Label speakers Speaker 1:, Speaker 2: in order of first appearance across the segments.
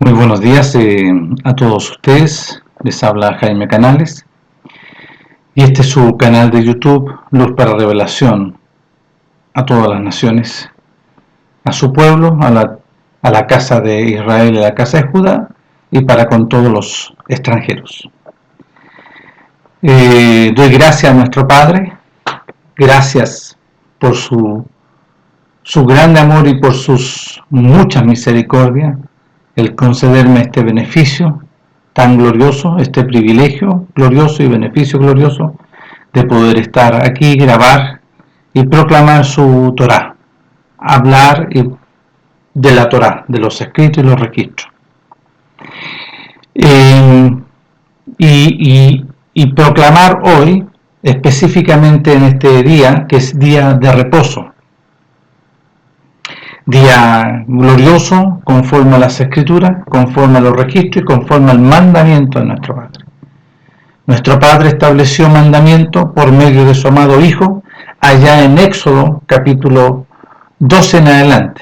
Speaker 1: Muy buenos días a todos ustedes, les habla Jaime Canales y este es su canal de YouTube, Luz para Revelación, a todas las naciones, a su pueblo, a la casa de Israel y a la casa de Judá y para con todos los extranjeros. Doy gracias a nuestro Padre, gracias por su grande amor y por sus muchas misericordias, el concederme este beneficio tan glorioso, este privilegio glorioso y beneficio glorioso de poder estar aquí, grabar y proclamar su Torá, hablar de la Torá, de los escritos y los registros. Y proclamar hoy, específicamente en este día, que es día de reposo, día glorioso, conforme a las Escrituras, conforme a los registros y conforme al mandamiento de nuestro Padre. Nuestro Padre estableció mandamiento por medio de su amado Hijo, allá en Éxodo, capítulo 12 en adelante,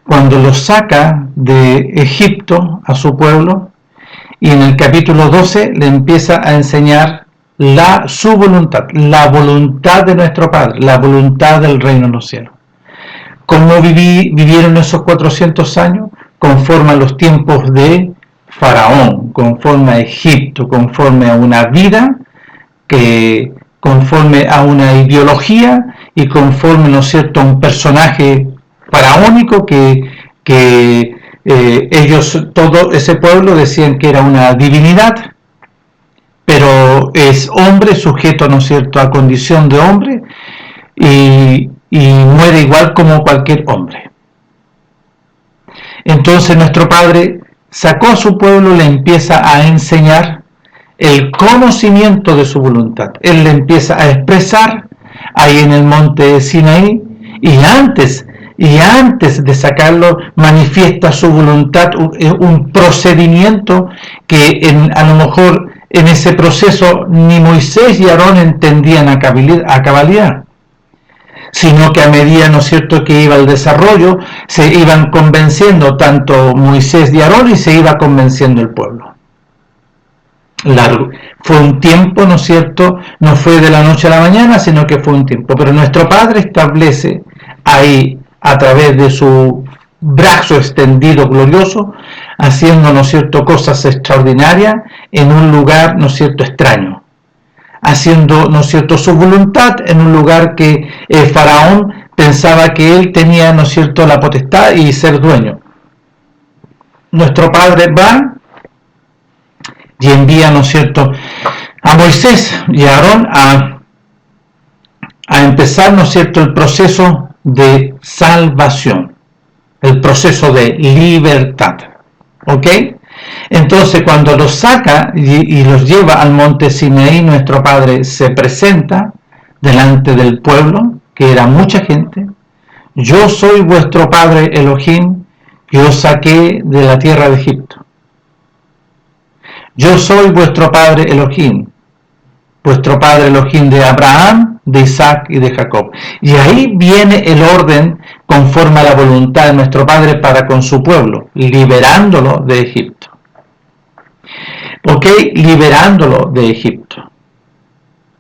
Speaker 1: cuando lo saca de Egipto a su pueblo, y en el capítulo 12 le empieza a enseñar su voluntad, la voluntad de nuestro Padre, la voluntad del reino de los cielos. Cómo vivieron esos 400 años, conforme a los tiempos de Faraón, conforme a Egipto, conforme a una vida, conforme a una ideología y conforme, ¿no es cierto?, a un personaje faraónico que ellos, todo ese pueblo, decían que era una divinidad, pero es hombre, sujeto, ¿no es cierto?, a condición de hombre, y muere igual como cualquier hombre. Entonces nuestro Padre sacó a su pueblo, le empieza a enseñar el conocimiento de su voluntad. Él le empieza a expresar ahí en el monte Sinaí, y antes de sacarlo manifiesta su voluntad, un procedimiento que a lo mejor en ese proceso ni Moisés y Aarón entendían a cabalidad, sino que a medida, ¿no es cierto?, que iba el desarrollo, se iban convenciendo tanto Moisés y Aarón y se iba convenciendo el pueblo. Fue un tiempo, ¿no es cierto?, no fue de la noche a la mañana, sino que fue un tiempo. Pero nuestro Padre establece ahí, a través de su brazo extendido glorioso, haciendo, ¿no es cierto?, cosas extraordinarias en un lugar, ¿no es cierto?, extraño, haciendo, ¿no es cierto?, su voluntad en un lugar que Faraón pensaba que él tenía, ¿no es cierto?, la potestad y ser dueño. Nuestro Padre va y envía, ¿no es cierto?, a Moisés y a Aarón a empezar, ¿no es cierto?, el proceso de salvación, el proceso de libertad, ¿ok? Entonces, cuando los saca y los lleva al monte Sinaí, nuestro Padre se presenta delante del pueblo, que era mucha gente. Yo soy vuestro Padre Elohim, que os saqué de la tierra de Egipto. Yo soy vuestro Padre Elohim de Abraham, de Isaac y de Jacob. Y ahí viene el orden conforme a la voluntad de nuestro Padre para con su pueblo, liberándolo de Egipto. ¿Ok? Liberándolo de Egipto.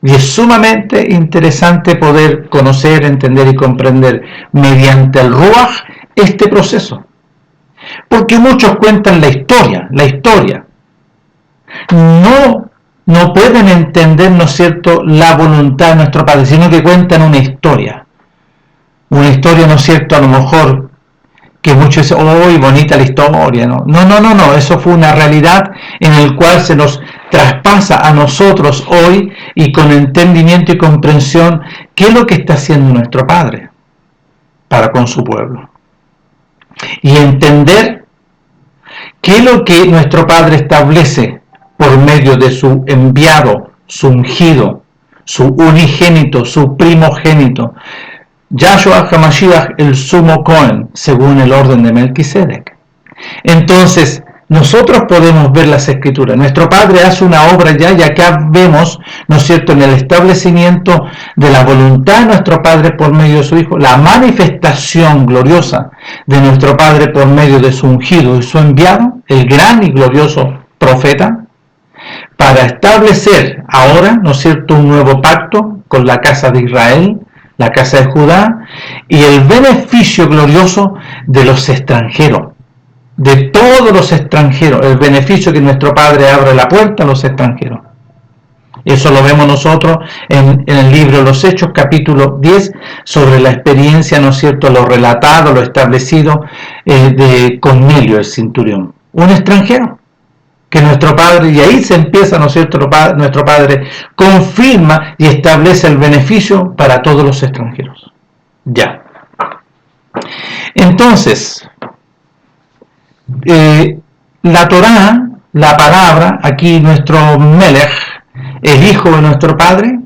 Speaker 1: Y es sumamente interesante poder conocer, entender y comprender mediante el Ruach este proceso. Porque muchos cuentan la historia. No pueden entender, ¿no es cierto?, la voluntad de nuestro Padre, sino que cuentan una historia. Una historia, ¿no es cierto?, a lo mejor que muchos dicen, ¡oh, bonita la historia! No, eso fue una realidad en el cual se nos traspasa a nosotros hoy y con entendimiento y comprensión qué es lo que está haciendo nuestro Padre para con su pueblo. Y entender qué es lo que nuestro Padre establece por medio de su enviado, su ungido, su unigénito, su primogénito, Yahshua HaMashiach, el sumo Cohen, según el orden de Melquisedec. Entonces, nosotros podemos ver las Escrituras. Nuestro Padre hace una obra ya, y acá vemos, ¿no es cierto?, en el establecimiento de la voluntad de nuestro Padre por medio de su Hijo, la manifestación gloriosa de nuestro Padre por medio de su ungido y su enviado, el gran y glorioso profeta, para establecer ahora, ¿no es cierto?, un nuevo pacto con la casa de Israel, la casa de Judá, y el beneficio glorioso de los extranjeros, de todos los extranjeros, el beneficio que nuestro Padre abre la puerta a los extranjeros. Eso lo vemos nosotros en el libro de los Hechos, capítulo 10, sobre la experiencia, ¿no es cierto?, lo relatado, lo establecido de Cornelio, el centurión, un extranjero, que nuestro Padre, y ahí se empieza, ¿no es cierto?, nuestro Padre confirma y establece el beneficio para todos los extranjeros. Ya. Entonces, la Torá, la palabra, aquí nuestro Melech, el Hijo de nuestro Padre,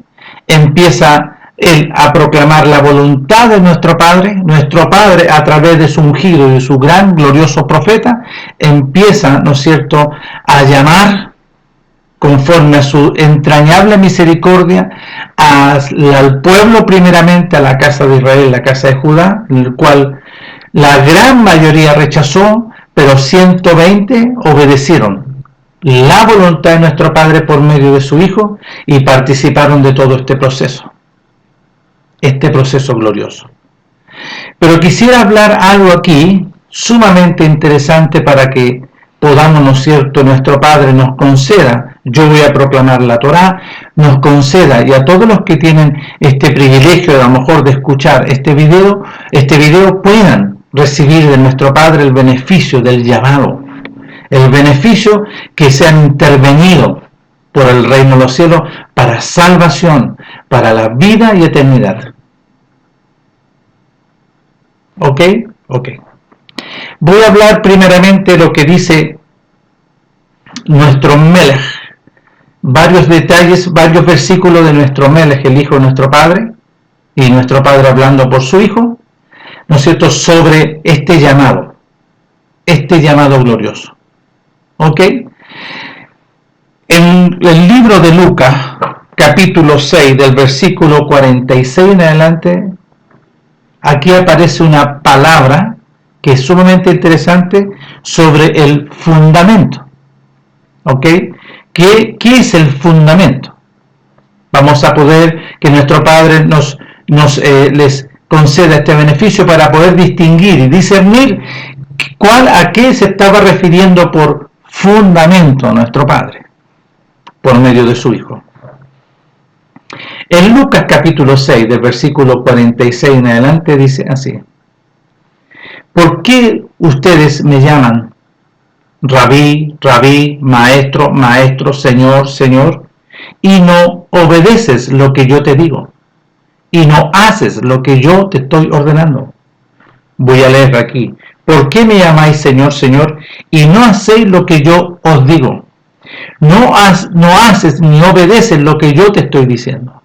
Speaker 1: empieza él a proclamar la voluntad de nuestro Padre a través de su ungido y de su gran glorioso profeta, empieza, ¿no es cierto?, a llamar conforme a su entrañable misericordia al pueblo, primeramente a la casa de Israel, la casa de Judá, el cual la gran mayoría rechazó, pero 120 obedecieron la voluntad de nuestro Padre por medio de su Hijo y participaron de todo este proceso glorioso. Pero quisiera hablar algo aquí sumamente interesante para que podamos, ¿no es cierto?, nuestro Padre nos conceda, yo voy a proclamar la Torá, nos conceda, y a todos los que tienen este privilegio a lo mejor de escuchar este video puedan recibir de nuestro Padre el beneficio del llamado, el beneficio que se han intervenido por el reino de los cielos para salvación, para la vida y eternidad. ¿Ok? Ok. Voy a hablar primeramente de lo que dice nuestro Melech, varios detalles, varios versículos de nuestro Melech, el Hijo de nuestro Padre, y nuestro Padre hablando por su Hijo, ¿no es cierto?, sobre este llamado glorioso. ¿Ok? En el libro de Lucas, capítulo 6, del versículo 46 en adelante, aquí aparece una palabra que es sumamente interesante sobre el fundamento. ¿Ok? ¿Qué es el fundamento? Vamos a poder que nuestro Padre les conceda este beneficio para poder distinguir y discernir a qué se estaba refiriendo por fundamento nuestro Padre por medio de su Hijo. En Lucas capítulo 6, del versículo 46 en adelante, dice así: ¿por qué ustedes me llaman Rabí, Rabí, Maestro, Maestro, Señor, Señor, y no obedeces lo que yo te digo, y no haces lo que yo te estoy ordenando? Voy a leer aquí: ¿por qué me llamáis Señor, Señor, y no hacéis lo que yo os digo? No haces ni obedeces lo que yo te estoy diciendo.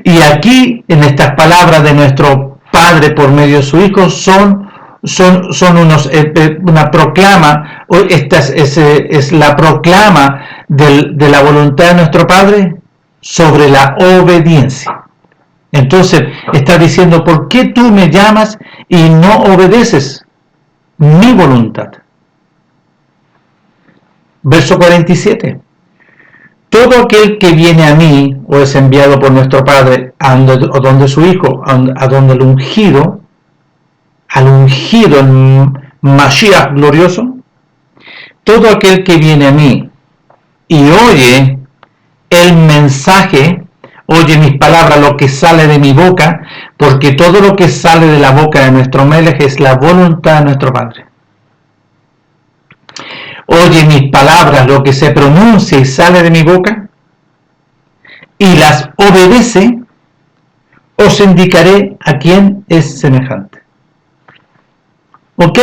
Speaker 1: Y aquí, en estas palabras de nuestro Padre por medio de su Hijo, son una proclama, esta es la proclama de la voluntad de nuestro Padre sobre la obediencia. Entonces está diciendo: ¿por qué tú me llamas y no obedeces mi voluntad? Verso 47: todo aquel que viene a mí o es enviado por nuestro Padre a donde su Hijo, a donde el ungido, el Mashiach glorioso, todo aquel que viene a mí y oye el mensaje, oye mis palabras, lo que sale de mi boca, porque todo lo que sale de la boca de nuestro Melech es la voluntad de nuestro Padre. Oye mis palabras, lo que se pronuncia y sale de mi boca, y las obedece, os indicaré a quién es semejante. ¿Ok?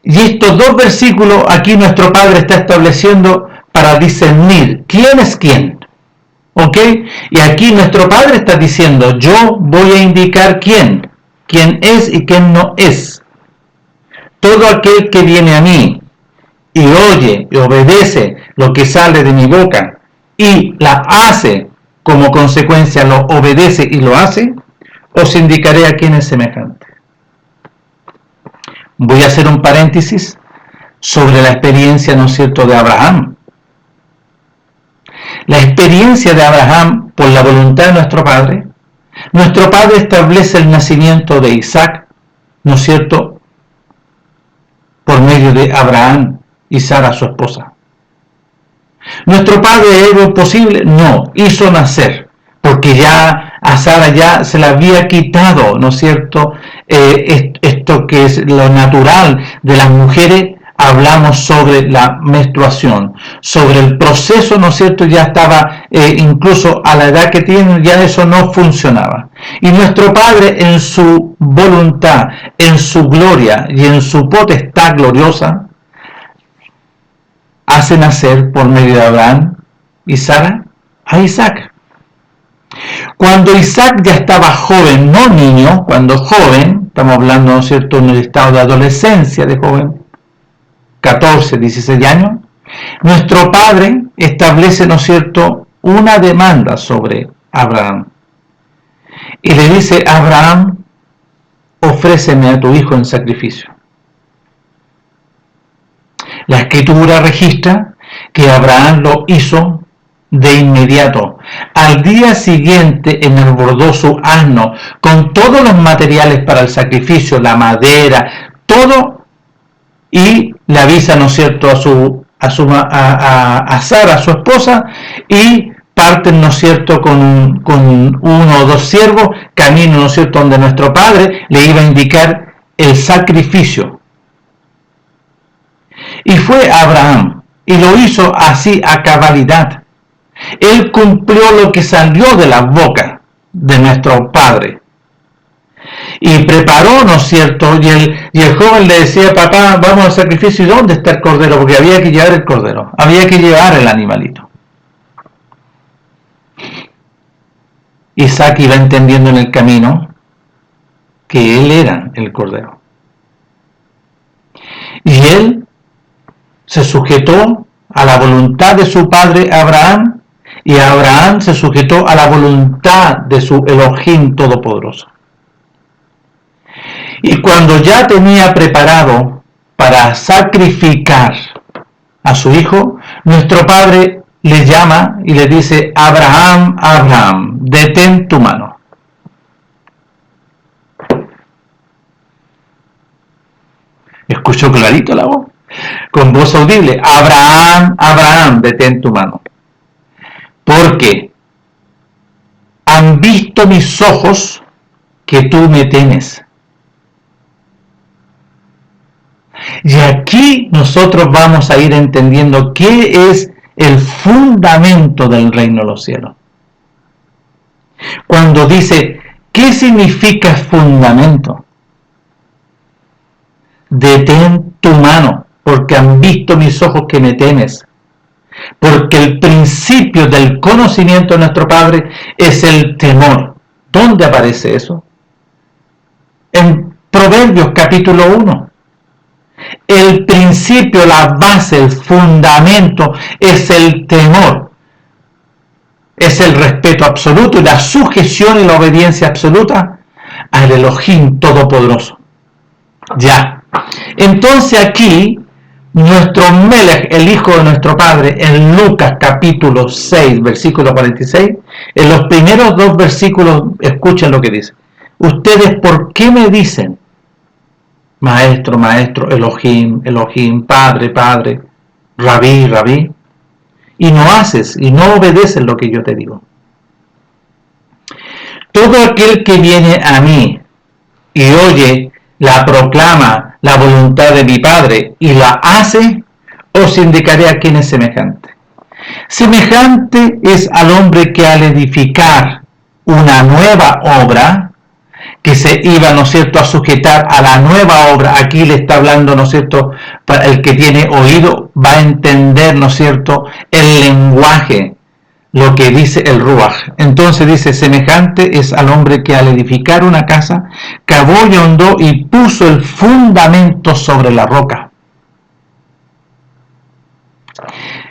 Speaker 1: Y estos dos versículos aquí nuestro Padre está estableciendo para discernir quién es quién. ¿Ok? Y aquí nuestro Padre está diciendo: yo voy a indicar quién es y quién no es. todo aquel que viene a mí y oye y obedece lo que sale de mi boca y la hace, como consecuencia lo obedece y lo hace, os indicaré a quién es semejante. Voy a hacer un paréntesis sobre la experiencia, ¿no es cierto?, de Abraham. La experiencia de Abraham por la voluntad de nuestro Padre establece el nacimiento de Isaac, ¿no es cierto?, por medio de Abraham y Sara, su esposa. ¿Nuestro Padre era posible? No, hizo nacer, porque ya a Sara ya se le había quitado, ¿no es cierto?, esto que es lo natural de las mujeres. Hablamos sobre la menstruación, sobre el proceso, ¿no es cierto? Ya estaba, incluso a la edad que tienen, ya eso no funcionaba. Y nuestro Padre, en su voluntad, en su gloria y en su potestad gloriosa, hace nacer por medio de Abraham y Sara a Isaac. Cuando Isaac ya estaba joven, no niño, cuando joven, estamos hablando, ¿no es cierto?, en el estado de adolescencia de joven, 14, 16 años, nuestro Padre establece, ¿no es cierto?, una demanda sobre Abraham. Y le dice: Abraham, ofréceme a tu hijo en sacrificio. La Escritura registra que Abraham lo hizo de inmediato. Al día siguiente enherbordó su asno con todos los materiales para el sacrificio, la madera, todo, y le avisa, ¿no es cierto?, a Sara, su esposa, y parten, ¿no es cierto?, con uno o dos siervos, camino, ¿no es cierto?, donde nuestro Padre le iba a indicar el sacrificio. Y fue Abraham, y lo hizo así a cabalidad. Él cumplió lo que salió de la boca de nuestro Padre. Y preparó, ¿no es cierto?, y el joven le decía: papá, vamos al sacrificio. ¿Y dónde está el cordero? Porque había que llevar el cordero, había que llevar el animalito. Isaac iba entendiendo en el camino que él era el cordero. Y él se sujetó a la voluntad de su padre Abraham, y Abraham se sujetó a la voluntad de su Elohim Todopoderoso. Y cuando ya tenía preparado para sacrificar a su hijo, nuestro Padre le llama y le dice: Abraham, Abraham, detén tu mano. ¿Escuchó clarito la voz? Con voz audible: Abraham, Abraham, detén tu mano. Porque han visto mis ojos que tú me temes. Y aquí nosotros vamos a ir entendiendo qué es el fundamento del reino de los cielos. Cuando dice, ¿qué significa fundamento? Detén tu mano, porque han visto mis ojos que me temes. Porque el principio del conocimiento de nuestro Padre es el temor. ¿Dónde aparece eso? En Proverbios capítulo 1. El principio, la base, el fundamento es el temor. Es el respeto absoluto y la sujeción y la obediencia absoluta al Elohim Todopoderoso. Ya. Entonces aquí, nuestro Melech, el Hijo de nuestro Padre, en Lucas capítulo 6, versículo 46, en los primeros dos versículos, escuchen lo que dice. Ustedes, ¿por qué me dicen Maestro, Maestro, Elohim, Elohim, Padre, Padre, Rabí, Rabí? Y no haces y no obedeces lo que yo te digo. Todo aquel que viene a mí y oye, la proclama, la voluntad de mi Padre y la hace, os indicaré a quién es semejante. Semejante es al hombre que al edificar una nueva obra, que se iba, ¿no es cierto?, a sujetar a la nueva obra. Aquí le está hablando, ¿no es cierto?, para el que tiene oído va a entender, ¿no es cierto?, el lenguaje lo que dice el Ruach. Entonces dice, semejante es al hombre que al edificar una casa, cavó y ahondó y puso el fundamento sobre la roca.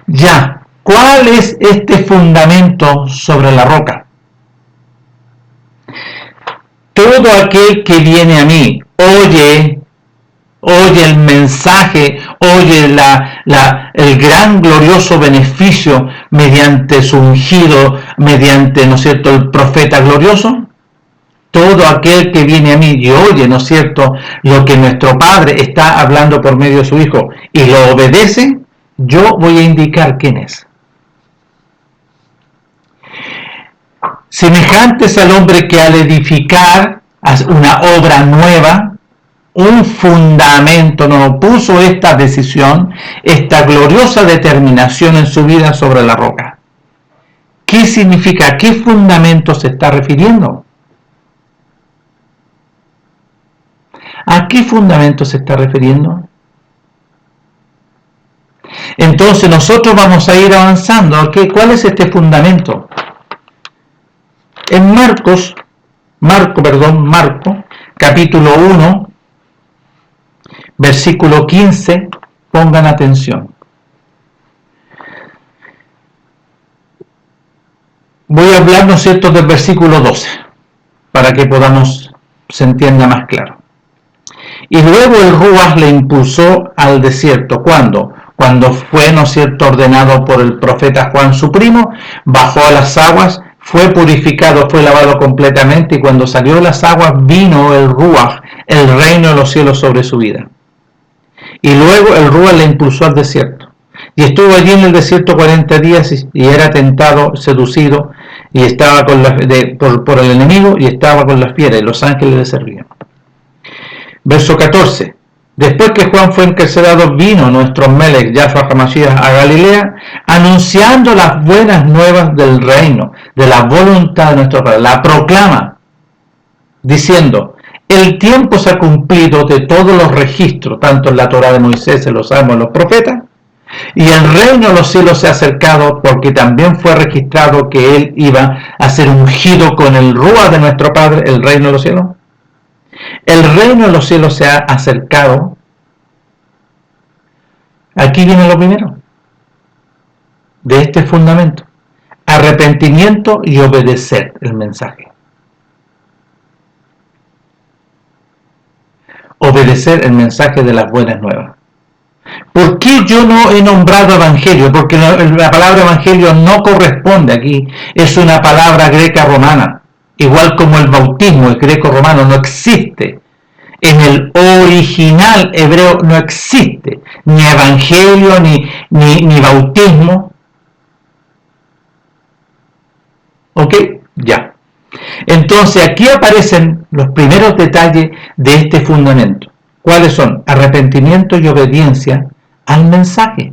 Speaker 1: Ya, ¿cuál es este fundamento sobre la roca? Todo aquel que viene a mí, oye el mensaje, oye el gran glorioso beneficio mediante su ungido, mediante, ¿no es cierto?, el profeta glorioso. Todo aquel que viene a mí y oye, ¿no es cierto?, lo que nuestro Padre está hablando por medio de su Hijo y lo obedece, yo voy a indicar quién es. Semejantes al hombre que al edificar una obra nueva, un fundamento, no puso esta decisión, esta gloriosa determinación en su vida sobre la roca. ¿Qué significa? ¿A qué fundamento se está refiriendo? ¿A qué fundamento se está refiriendo? Entonces nosotros vamos a ir avanzando. ¿Okay? ¿Cuál es este fundamento? En Marco, capítulo 1, versículo 15, pongan atención. Voy a hablar, ¿no es cierto?, del versículo 12, para que se entienda más claro. Y luego el Ruach le impulsó al desierto. ¿Cuándo? Cuando fue, ¿no es cierto?, ordenado por el profeta Juan su primo, bajó a las aguas, fue purificado, fue lavado completamente, y cuando salió de las aguas vino el Ruach, el reino de los cielos sobre su vida. Y luego el Ruach le impulsó al desierto. Y estuvo allí en el desierto 40 días y era tentado, seducido, y estaba por el enemigo, y estaba con las fieras, y los ángeles le servían. Verso 14. Después que Juan fue encarcelado, vino nuestro Melech, Yahshua HaMashiach, a Galilea, anunciando las buenas nuevas del reino, de la voluntad de nuestro Padre. La proclama, diciendo, el tiempo se ha cumplido de todos los registros, tanto en la Torá de Moisés, en los Salmos, en los profetas, y el reino de los cielos se ha acercado, porque también fue registrado que él iba a ser ungido con el Ruach de nuestro Padre, el reino de los cielos. El reino de los cielos se ha acercado. Aquí viene lo primero de este fundamento: arrepentimiento y obedecer el mensaje. Obedecer el mensaje de las buenas nuevas. ¿Por qué yo no he nombrado evangelio? Porque la palabra evangelio no corresponde aquí. Es una palabra greca-romana. Igual como el bautismo es greco-romano, no existe. En el original hebreo no existe ni evangelio ni bautismo. ¿Ok? Ya. Entonces aquí aparecen los primeros detalles de este fundamento. ¿Cuáles son? Arrepentimiento y obediencia al mensaje.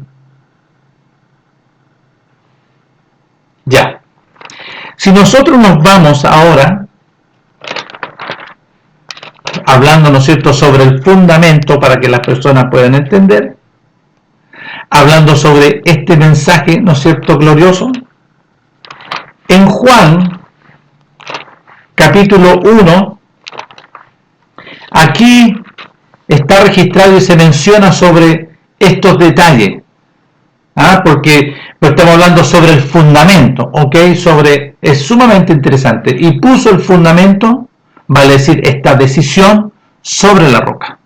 Speaker 1: Ya. Si nosotros nos vamos ahora, hablando, ¿no es cierto?, sobre el fundamento para que las personas puedan entender, hablando sobre este mensaje, ¿no es cierto?, glorioso, en Juan, capítulo 1, aquí está registrado y se menciona sobre estos detalles, porque estamos hablando sobre el fundamento, ¿ok? Es sumamente interesante. Y puso el fundamento, vale decir, esta decisión sobre la roca.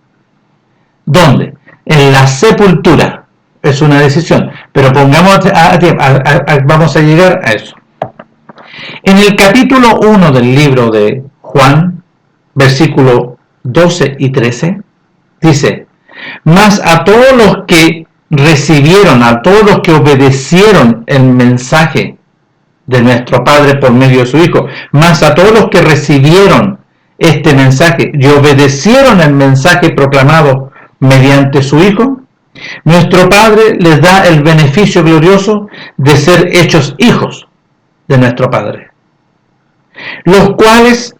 Speaker 1: ¿Dónde? En la sepultura. Es una decisión, pero vamos a llegar a eso. En el capítulo 1 del libro de Juan, versículo 12 y 13, dice: mas a todos los que recibieron, a todos los que obedecieron el mensaje de nuestro Padre por medio de su Hijo, mas a todos los que recibieron este mensaje y obedecieron el mensaje proclamado mediante su Hijo, nuestro Padre les da el beneficio glorioso de ser hechos hijos de nuestro Padre, los cuales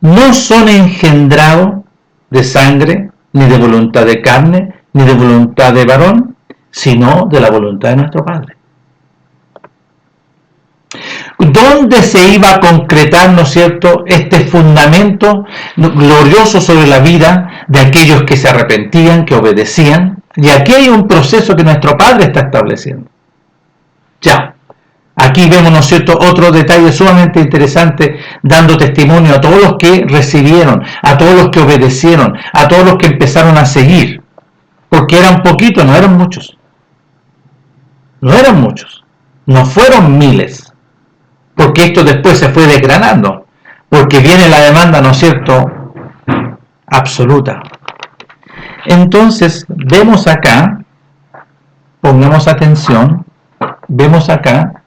Speaker 1: no son engendrados de sangre, ni de voluntad de carne, ni de voluntad de varón, sino de la voluntad de nuestro Padre. ¿Dónde se iba a concretar, ¿no es cierto?, este fundamento glorioso sobre la vida de aquellos que se arrepentían, que obedecían? Y aquí hay un proceso que nuestro Padre está estableciendo. Ya, aquí vemos, ¿no es cierto?, otro detalle sumamente interesante, dando testimonio a todos los que recibieron, a todos los que obedecieron, a todos los que empezaron a seguir. Porque eran poquitos, no eran muchos. No eran muchos. No fueron miles. Porque esto después se fue desgranando. Porque viene la demanda, ¿no es cierto?, absoluta. Entonces, vemos acá, pongamos atención, vemos acá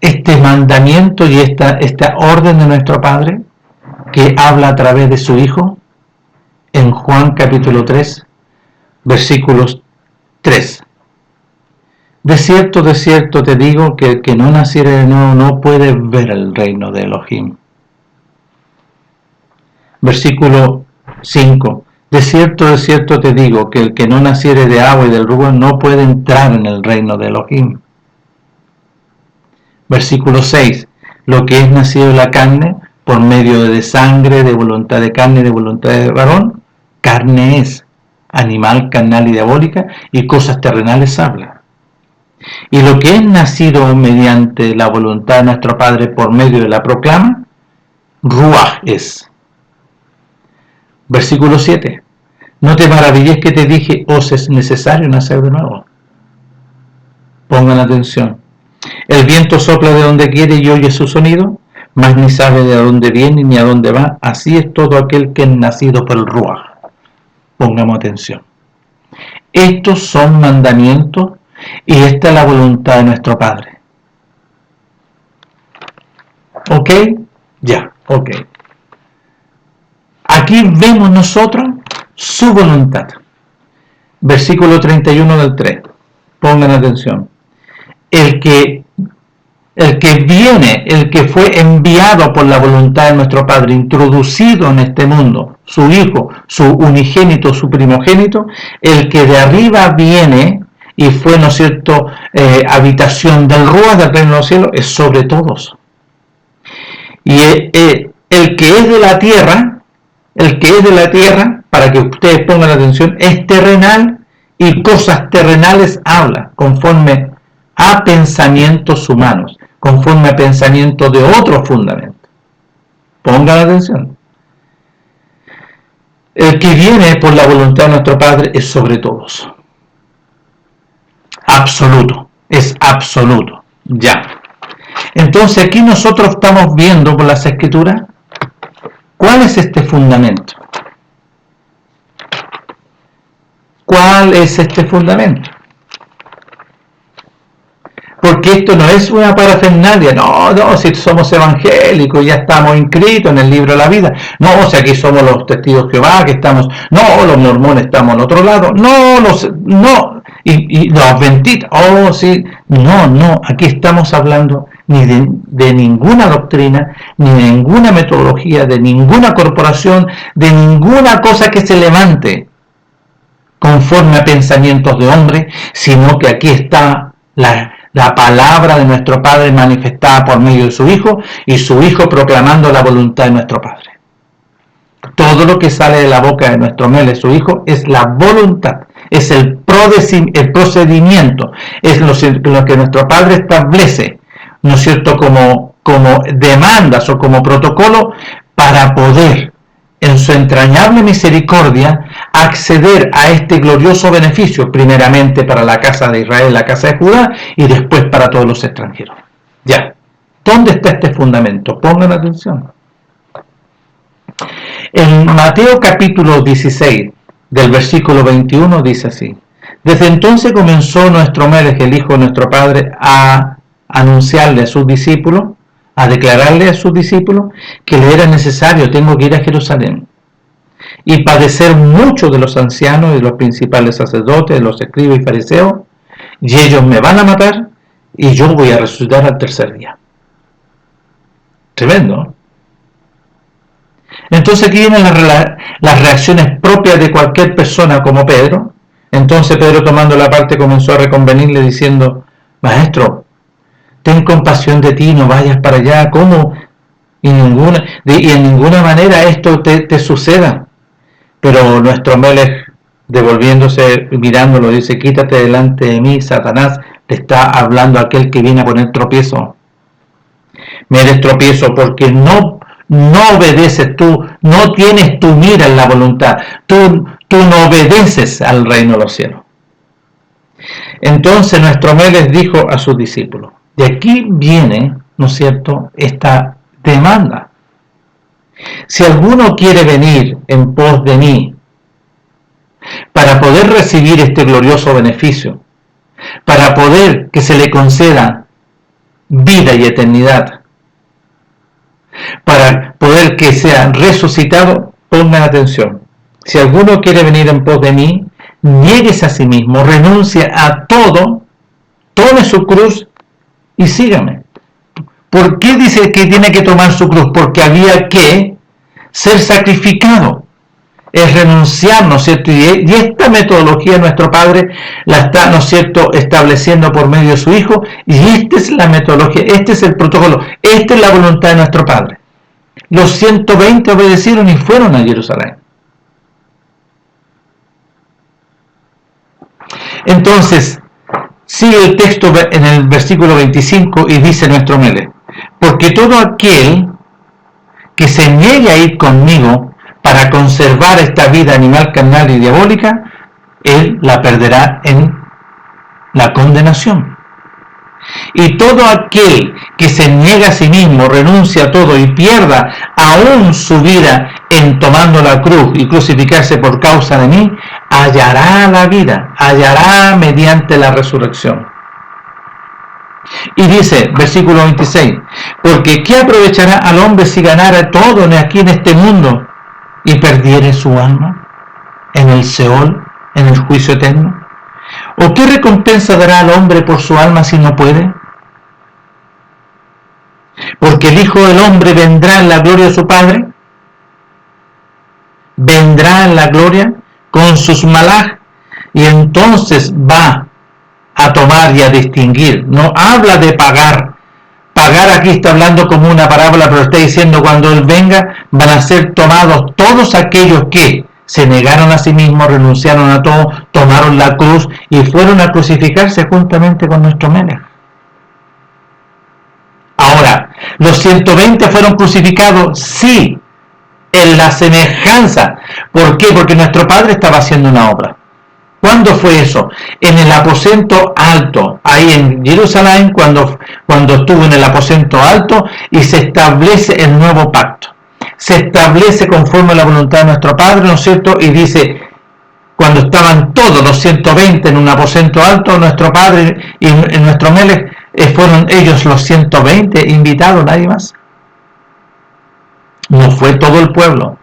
Speaker 1: este mandamiento y esta orden de nuestro Padre que habla a través de su Hijo en Juan capítulo 3, versículos 3. De cierto te digo que el que no naciere de nuevo no puede ver el reino de Elohim. Versículo 5. De cierto te digo que el que no naciere de agua y del Ruach no puede entrar en el reino de Elohim. Versículo 6. Lo que es nacido de la carne, por medio de sangre, de voluntad de carne y de voluntad de varón, carne es, animal, carnal y diabólica, y cosas terrenales habla. Y lo que es nacido mediante la voluntad de nuestro Padre por medio de la proclama, Ruach es. Versículo 7. No te maravilles que te dije, os es necesario nacer de nuevo. Pongan atención. El viento sopla de donde quiere y oye su sonido, mas ni sabe de dónde viene ni a dónde va. Así es todo aquel que es nacido por el Ruach. Pongamos atención. Estos son mandamientos y esta es la voluntad de nuestro Padre. ¿Ok? Ya, ok. Aquí vemos nosotros su voluntad. Versículo 31 del 3. Pongan atención. El que viene, el que fue enviado por la voluntad de nuestro Padre, introducido en este mundo, su Hijo, su unigénito, su primogénito, el que de arriba viene y fue, ¿no es cierto?, habitación del Ruach del reino de los cielos, es sobre todos. Y el que es de la tierra, para que ustedes pongan atención, es terrenal y cosas terrenales habla, conforme a pensamientos humanos, conforme a pensamientos de otros fundamentos. Pongan atención. El que viene por la voluntad de nuestro Padre es sobre todos. Absoluto, es absoluto, ya. Entonces aquí nosotros estamos viendo por las Escrituras, ¿cuál es este fundamento? ¿Cuál es este fundamento? Porque esto no es una parafernalia, no, si somos evangélicos, ya estamos inscritos en el libro de la vida, no, o sea, aquí somos los testigos de Jehová, que estamos, no, los mormones estamos al otro lado, y los adventistas, sí, no, aquí estamos hablando ni de ninguna doctrina, ni de ninguna metodología, de ninguna corporación, de ninguna cosa que se levante conforme a pensamientos de hombre, sino que aquí está la palabra de nuestro Padre manifestada por medio de su Hijo, y su Hijo proclamando la voluntad de nuestro Padre. Todo lo que sale de la boca de nuestro Mele, su Hijo, es la voluntad, es el procedimiento, es lo que nuestro Padre establece, ¿no es cierto?, como demandas o como protocolo para poder, en su entrañable misericordia, acceder a este glorioso beneficio, primeramente para la casa de Israel, la casa de Judá, y después para todos los extranjeros. Ya, ¿dónde está este fundamento? Pongan atención. En Mateo capítulo 16, del versículo 21, dice así: desde entonces comenzó nuestro Melech, el Hijo de nuestro Padre, a anunciarle a sus discípulos, a declararle a sus discípulos que le era necesario, tengo que ir a Jerusalén y padecer mucho de los ancianos y de los principales sacerdotes, de los escribas y fariseos, y ellos me van a matar y yo voy a resucitar al tercer día. Tremendo. Entonces aquí vienen las reacciones propias de cualquier persona como Pedro. Entonces Pedro, tomando la parte, comenzó a reconvenirle diciendo: Maestro, ten compasión de ti, no vayas para allá, ¿cómo? Y en ninguna manera esto te suceda. Pero nuestro Melech, devolviéndose, mirándolo, dice, quítate delante de mí, Satanás, le está hablando a aquel que viene a poner tropiezo. Me eres tropiezo porque no obedeces tú, no tienes tu mira en la voluntad, tú no obedeces al reino de los cielos. Entonces nuestro Melech dijo a sus discípulos, de aquí viene, ¿no es cierto?, esta demanda. Si alguno quiere venir en pos de mí, para poder recibir este glorioso beneficio, para poder que se le conceda vida y eternidad, para poder que sea resucitado, pongan atención. Si alguno quiere venir en pos de mí, niéguese a sí mismo, renuncie a todo, tome su cruz y sígame. ¿Por qué dice que tiene que tomar su cruz? Porque había que ser sacrificado. Es renunciar, ¿no es cierto? Y esta metodología nuestro Padre la está, ¿no es cierto?, estableciendo por medio de su Hijo, y esta es la metodología, este es el protocolo, esta es la voluntad de nuestro Padre. Los 120 obedecieron y fueron a Jerusalén. Entonces, sigue el texto en el versículo 25 y dice nuestro Melech, porque todo aquel que se niegue a ir conmigo para conservar esta vida animal, carnal y diabólica, él la perderá en la condenación. Y todo aquel que se niega a sí mismo, renuncia a todo y pierda aún su vida en tomando la cruz y crucificarse por causa de mí, hallará la vida, hallará mediante la resurrección. Y dice, versículo 26, porque ¿qué aprovechará al hombre si ganara todo aquí en este mundo y perdiere su alma en el Seol, en el juicio eterno? ¿O qué recompensa dará al hombre por su alma si no puede? Porque el Hijo del Hombre vendrá en la gloria de su Padre, vendrá en la gloria con sus malaj, y entonces va a tomar y a distinguir. No habla de pagar. Pagar aquí está hablando como una parábola, pero está diciendo cuando Él venga van a ser tomados todos aquellos que se negaron a sí mismos, renunciaron a todo, tomaron la cruz y fueron a crucificarse juntamente con nuestro Melech. Ahora, los 120 fueron crucificados, sí, en la semejanza. ¿Por qué? Porque nuestro Padre estaba haciendo una obra. ¿Cuándo fue eso? En el aposento alto, ahí en Jerusalén, cuando estuvo en el aposento alto y se establece el nuevo pacto. Se establece conforme a la voluntad de nuestro Padre, ¿no es cierto? Y dice, cuando estaban todos los 120 en un aposento alto, nuestro Padre y nuestro Melech, fueron ellos los 120 invitados, nadie más. No fue todo el pueblo.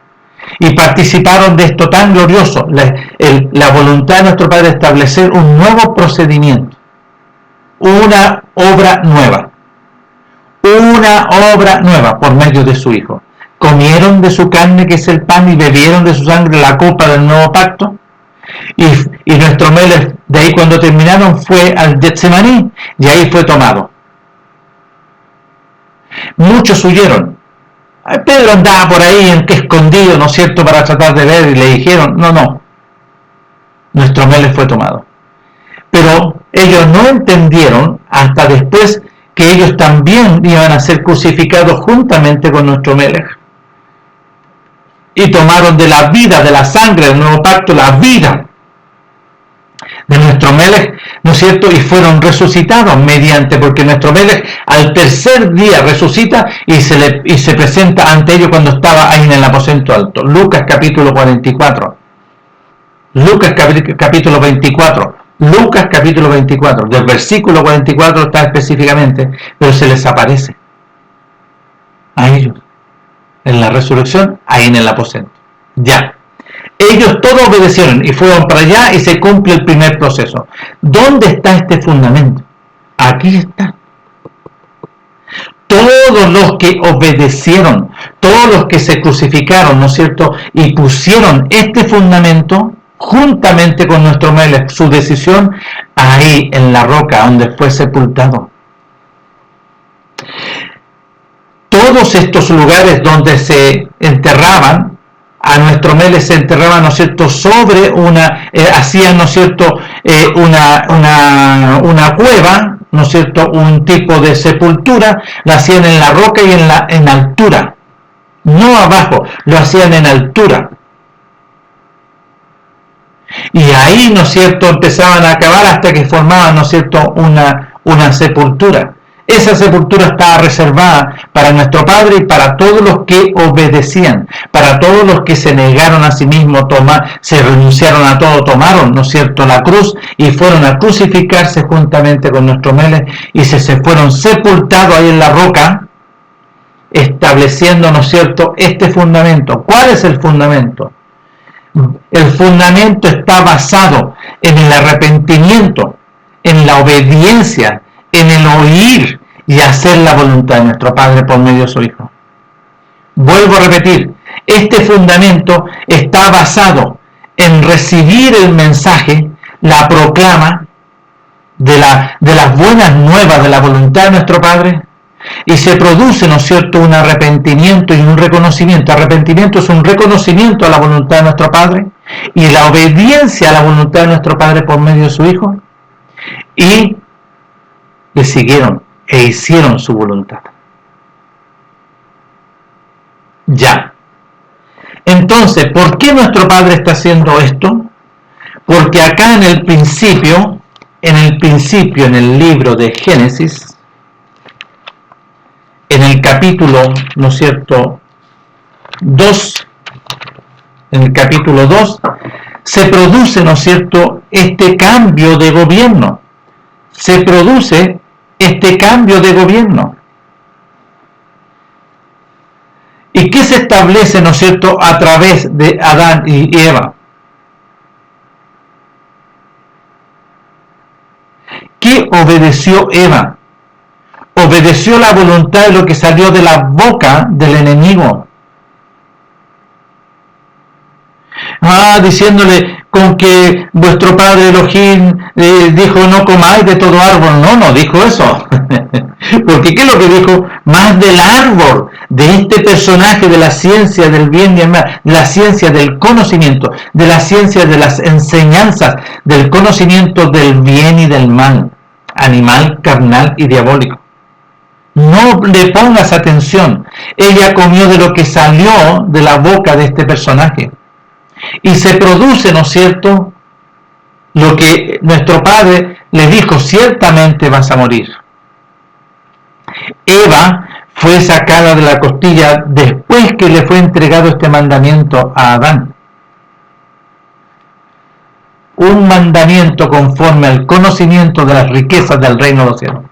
Speaker 1: Y participaron de esto tan glorioso, la voluntad de nuestro Padre de establecer un nuevo procedimiento, una obra nueva por medio de su Hijo. Comieron de su carne, que es el pan, y bebieron de su sangre la copa del nuevo pacto. Y nuestro Melech, de ahí cuando terminaron, fue al Getsemaní, y ahí fue tomado. Muchos huyeron. Pedro andaba por ahí en que escondido, ¿no es cierto?, para tratar de ver, y le dijeron, no, nuestro Melech fue tomado. Pero ellos no entendieron hasta después que ellos también iban a ser crucificados juntamente con nuestro Melech. Y tomaron de la vida, de la sangre del nuevo pacto, la vida de nuestro Melech, ¿no es cierto? Y fueron resucitados porque nuestro Melech al tercer día resucita y se presenta ante ellos cuando estaba ahí en el aposento alto. Lucas capítulo 44. Lucas capítulo 24. Lucas capítulo 24. Del versículo 44 está específicamente, pero se les aparece a ellos en la resurrección, ahí en el aposento. Ya. Ellos todos obedecieron y fueron para allá y se cumple el primer proceso. ¿Dónde está este fundamento? Aquí está. Todos los que obedecieron, todos los que se crucificaron, ¿no es cierto?, y pusieron este fundamento juntamente con nuestro Melech, su decisión, ahí en la roca donde fue sepultado. todos estos lugares donde se enterraban, a nuestro Mele se enterraban, ¿no es cierto?, sobre hacían, ¿no es cierto?, una cueva, ¿no es cierto?, un tipo de sepultura, la hacían en la roca y en altura, no abajo, lo hacían en altura. Y ahí, ¿no es cierto?, empezaban a cavar hasta que formaban, ¿no es cierto?, una sepultura. Esa sepultura estaba reservada para nuestro Padre y para todos los que obedecían, para todos los que se negaron a sí mismos, se renunciaron a todo, tomaron, ¿no es cierto?, la cruz y fueron a crucificarse juntamente con nuestro Mele y se fueron sepultados ahí en la roca, estableciendo, ¿no es cierto?, este fundamento. ¿Cuál es el fundamento? El fundamento está basado en el arrepentimiento, en la obediencia, en el oír y hacer la voluntad de nuestro Padre por medio de su Hijo. Vuelvo a repetir, este fundamento está basado en recibir el mensaje, la proclama de las buenas nuevas de la voluntad de nuestro Padre, y se produce, ¿no es cierto?, un arrepentimiento y un reconocimiento. Arrepentimiento es un reconocimiento a la voluntad de nuestro Padre y la obediencia a la voluntad de nuestro Padre por medio de su Hijo, y le siguieron e hicieron su voluntad. Ya. Entonces, ¿por qué nuestro Padre está haciendo esto? Porque acá en el principio, en el libro de Génesis, en el capítulo, ¿no es cierto?, 2, en el capítulo 2, se produce, ¿no es cierto?, este cambio de gobierno. Se produce este cambio de gobierno. ¿Y qué se establece, ¿no es cierto?, a través de Adán y Eva? ¿Qué obedeció Eva? Obedeció la voluntad de lo que salió de la boca del enemigo. Diciéndole con que vuestro padre Elohim dijo no comáis de todo árbol. No dijo eso. Porque ¿qué es lo que dijo? Más del árbol, de este personaje de la ciencia del bien y el mal, de la ciencia del conocimiento, de la ciencia de las enseñanzas, del conocimiento del bien y del mal, animal, carnal y diabólico. No le pongas atención. Ella comió de lo que salió de la boca de este personaje. Y se produce, ¿no es cierto?, lo que nuestro Padre le dijo, ciertamente vas a morir. Eva fue sacada de la costilla después que le fue entregado este mandamiento a Adán. Un mandamiento conforme al conocimiento de las riquezas del reino de los cielos.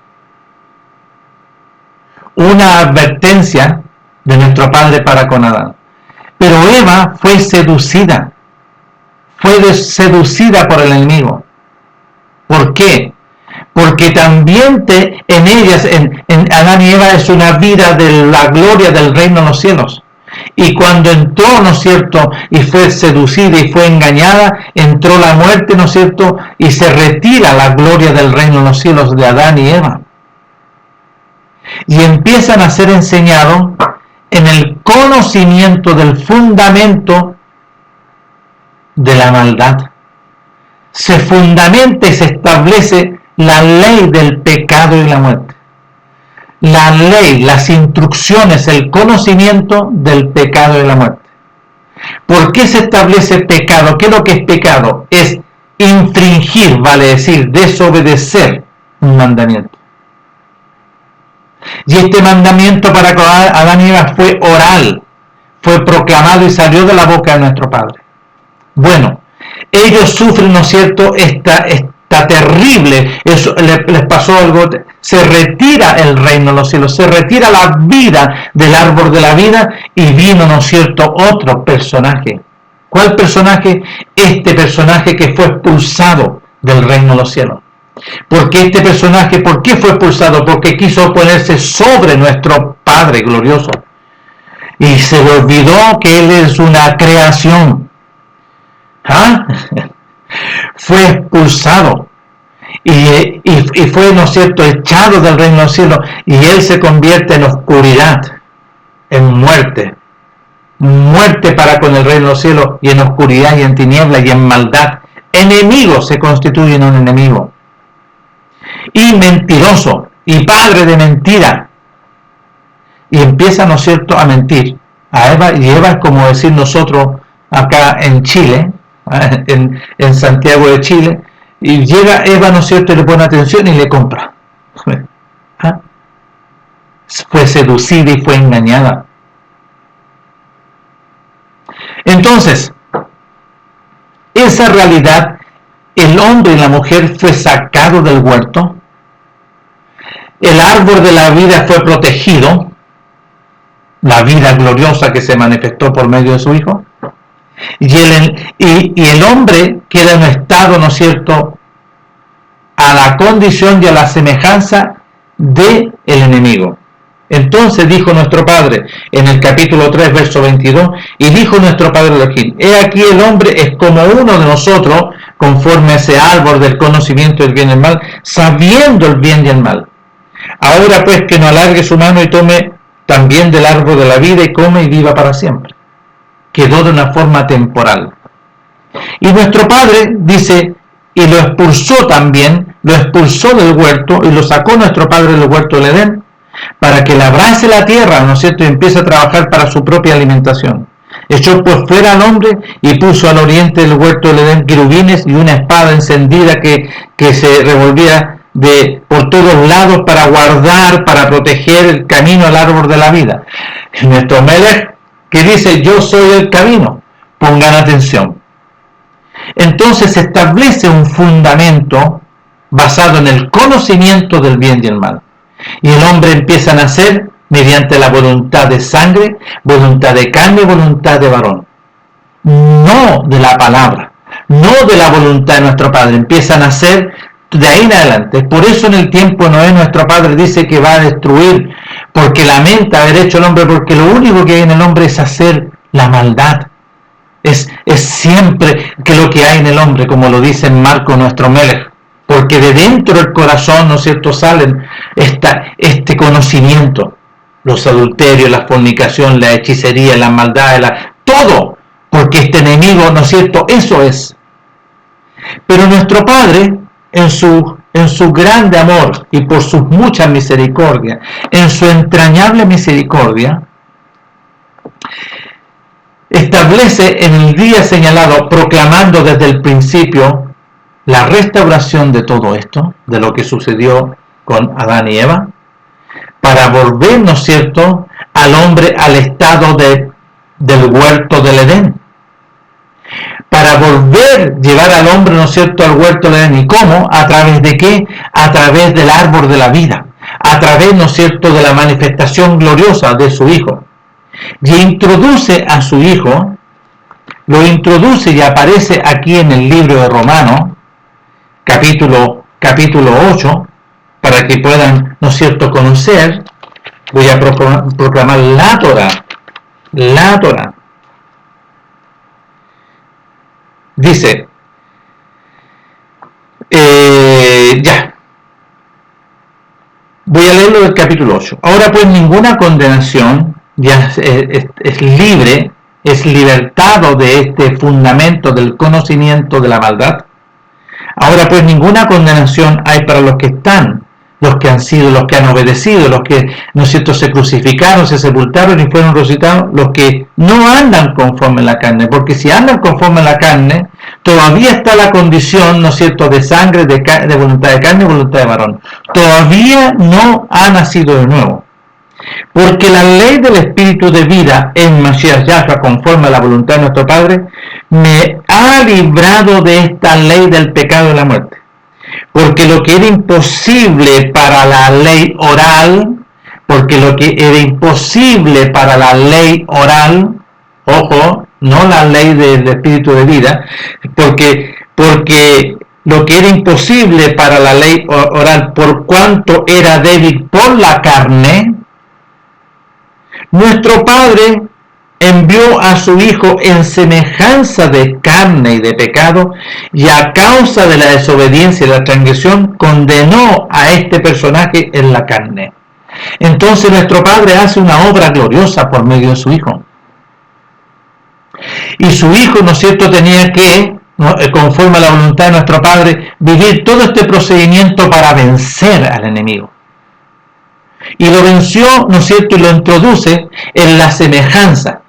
Speaker 1: Una advertencia de nuestro Padre para con Adán. Pero Eva fue seducida por el enemigo. ¿Por qué? Porque también en ellas, en Adán y Eva, es una vida de la gloria del reino de los cielos. Y cuando entró, ¿no es cierto?, y fue seducida y fue engañada, entró la muerte, ¿no es cierto?, y se retira la gloria del reino de los cielos de Adán y Eva. Y empiezan a ser enseñados en el conocimiento del fundamento de la maldad. Se fundamenta y se establece la ley del pecado y la muerte. La ley, las instrucciones, el conocimiento del pecado y la muerte. ¿Por qué se establece pecado? ¿Qué es lo que es pecado? Es infringir, vale decir, desobedecer un mandamiento. Y este mandamiento para Adán y Eva fue oral, fue proclamado y salió de la boca de nuestro Padre. Bueno, ellos sufren, ¿no es cierto?, esta terrible, eso les pasó algo, se retira el reino de los cielos, se retira la vida del árbol de la vida y vino, ¿no es cierto?, otro personaje. ¿Cuál personaje? Este personaje que fue expulsado del reino de los cielos. Porque este personaje, ¿por qué fue expulsado? Porque quiso ponerse sobre nuestro Padre glorioso. Y se le olvidó que Él es una creación. Fue expulsado. Y fue, ¿no es cierto?, echado del reino de los cielos. Y Él se convierte en oscuridad. en muerte, muerte para con el reino de los cielos, y en oscuridad y en tinieblas y en maldad. Enemigo se constituye en un enemigo, y mentiroso, y padre de mentira, y empieza, ¿no es cierto?, a mentir a Eva, y Eva es como decir nosotros acá en Chile, en Santiago de Chile, y llega Eva, ¿no es cierto?, y le pone atención y le compra. ¿Ah? Fue seducida y fue engañada. Entonces, esa realidad, el hombre y la mujer fue sacado del huerto, el árbol de la vida fue protegido, la vida gloriosa que se manifestó por medio de su Hijo, y el hombre queda en un estado, ¿no es cierto?, a la condición y a la semejanza del enemigo. Entonces dijo nuestro Padre en el capítulo 3, verso 22, y dijo nuestro Padre Elohim: he aquí el hombre es como uno de nosotros, conforme a ese árbol del conocimiento del bien y el mal, sabiendo el bien y el mal. Ahora pues que no alargue su mano y tome también del árbol de la vida y come y viva para siempre. Quedó de una forma temporal. Y nuestro Padre dice, y lo expulsó también, lo expulsó del huerto y lo sacó nuestro Padre del huerto del Edén, para que labrase la tierra, ¿no es cierto?, y empiece a trabajar para su propia alimentación. Echó por fuera al hombre y puso al oriente del huerto del Edén querubines y una espada encendida que se revolvía por todos lados para guardar, para proteger el camino al árbol de la vida. Y nuestro Melech, que dice: yo soy el camino. Pongan atención. Entonces se establece un fundamento basado en el conocimiento del bien y el mal. Y el hombre empieza a nacer mediante la voluntad de sangre, voluntad de carne y voluntad de varón. No de la palabra, no de la voluntad de nuestro Padre. Empieza a nacer de ahí en adelante. Por eso en el tiempo de Noé nuestro Padre dice que va a destruir, porque lamenta haber hecho el hombre, porque lo único que hay en el hombre es hacer la maldad. Es siempre que lo que hay en el hombre, como lo dice en Marco nuestro Melech, porque de dentro del corazón, ¿no es cierto?, salen este conocimiento, los adulterios, la fornicación, la hechicería, la maldad, todo, porque este enemigo, ¿no es cierto?, eso es. Pero nuestro Padre, en su grande amor y por sus muchas misericordias, en su entrañable misericordia, establece en el día señalado, proclamando desde el principio la restauración de todo esto, de lo que sucedió con Adán y Eva, para volver, ¿no es cierto?, al hombre al estado del huerto del Edén. Para llevar al hombre, ¿no es cierto?, al huerto del Edén. ¿Y cómo? ¿A través de qué? A través del árbol de la vida. A través, ¿no es cierto?, de la manifestación gloriosa de su Hijo. Y introduce a su Hijo, lo introduce y aparece aquí en el libro de Romanos, capítulo 8, para que puedan, ¿no es cierto?, conocer. Voy a proclamar la Torah. Dice, voy a leerlo del capítulo 8. Ahora pues ninguna condenación, ya es libre, es libertado de este fundamento del conocimiento de la maldad. Ahora pues ninguna condenación hay para los que están, los que han sido, los que han obedecido, los que, ¿no es cierto?, se crucificaron, se sepultaron y fueron resucitados, los que no andan conforme a la carne, porque si andan conforme a la carne, todavía está la condición, ¿no es cierto?, de sangre, de voluntad de carne y voluntad de varón. Todavía no ha nacido de nuevo. Porque la ley del Espíritu de vida en Mashiach Yahshua, conforme a la voluntad de nuestro Padre, me ha librado de esta ley del pecado y la muerte. Porque lo que era imposible para la ley oral, ojo, no la ley del Espíritu de vida, porque lo que era imposible para la ley oral, por cuanto era débil por la carne, nuestro Padre envió a su Hijo en semejanza de carne y de pecado, y a causa de la desobediencia y la transgresión condenó a este personaje en la carne, Entonces nuestro Padre hace una obra gloriosa por medio de su Hijo. Y su Hijo, ¿no es cierto?, tenía que, conforme a la voluntad de nuestro Padre, vivir todo este procedimiento para vencer al enemigo. Y lo venció, ¿no es cierto?, y lo introduce en la semejanza.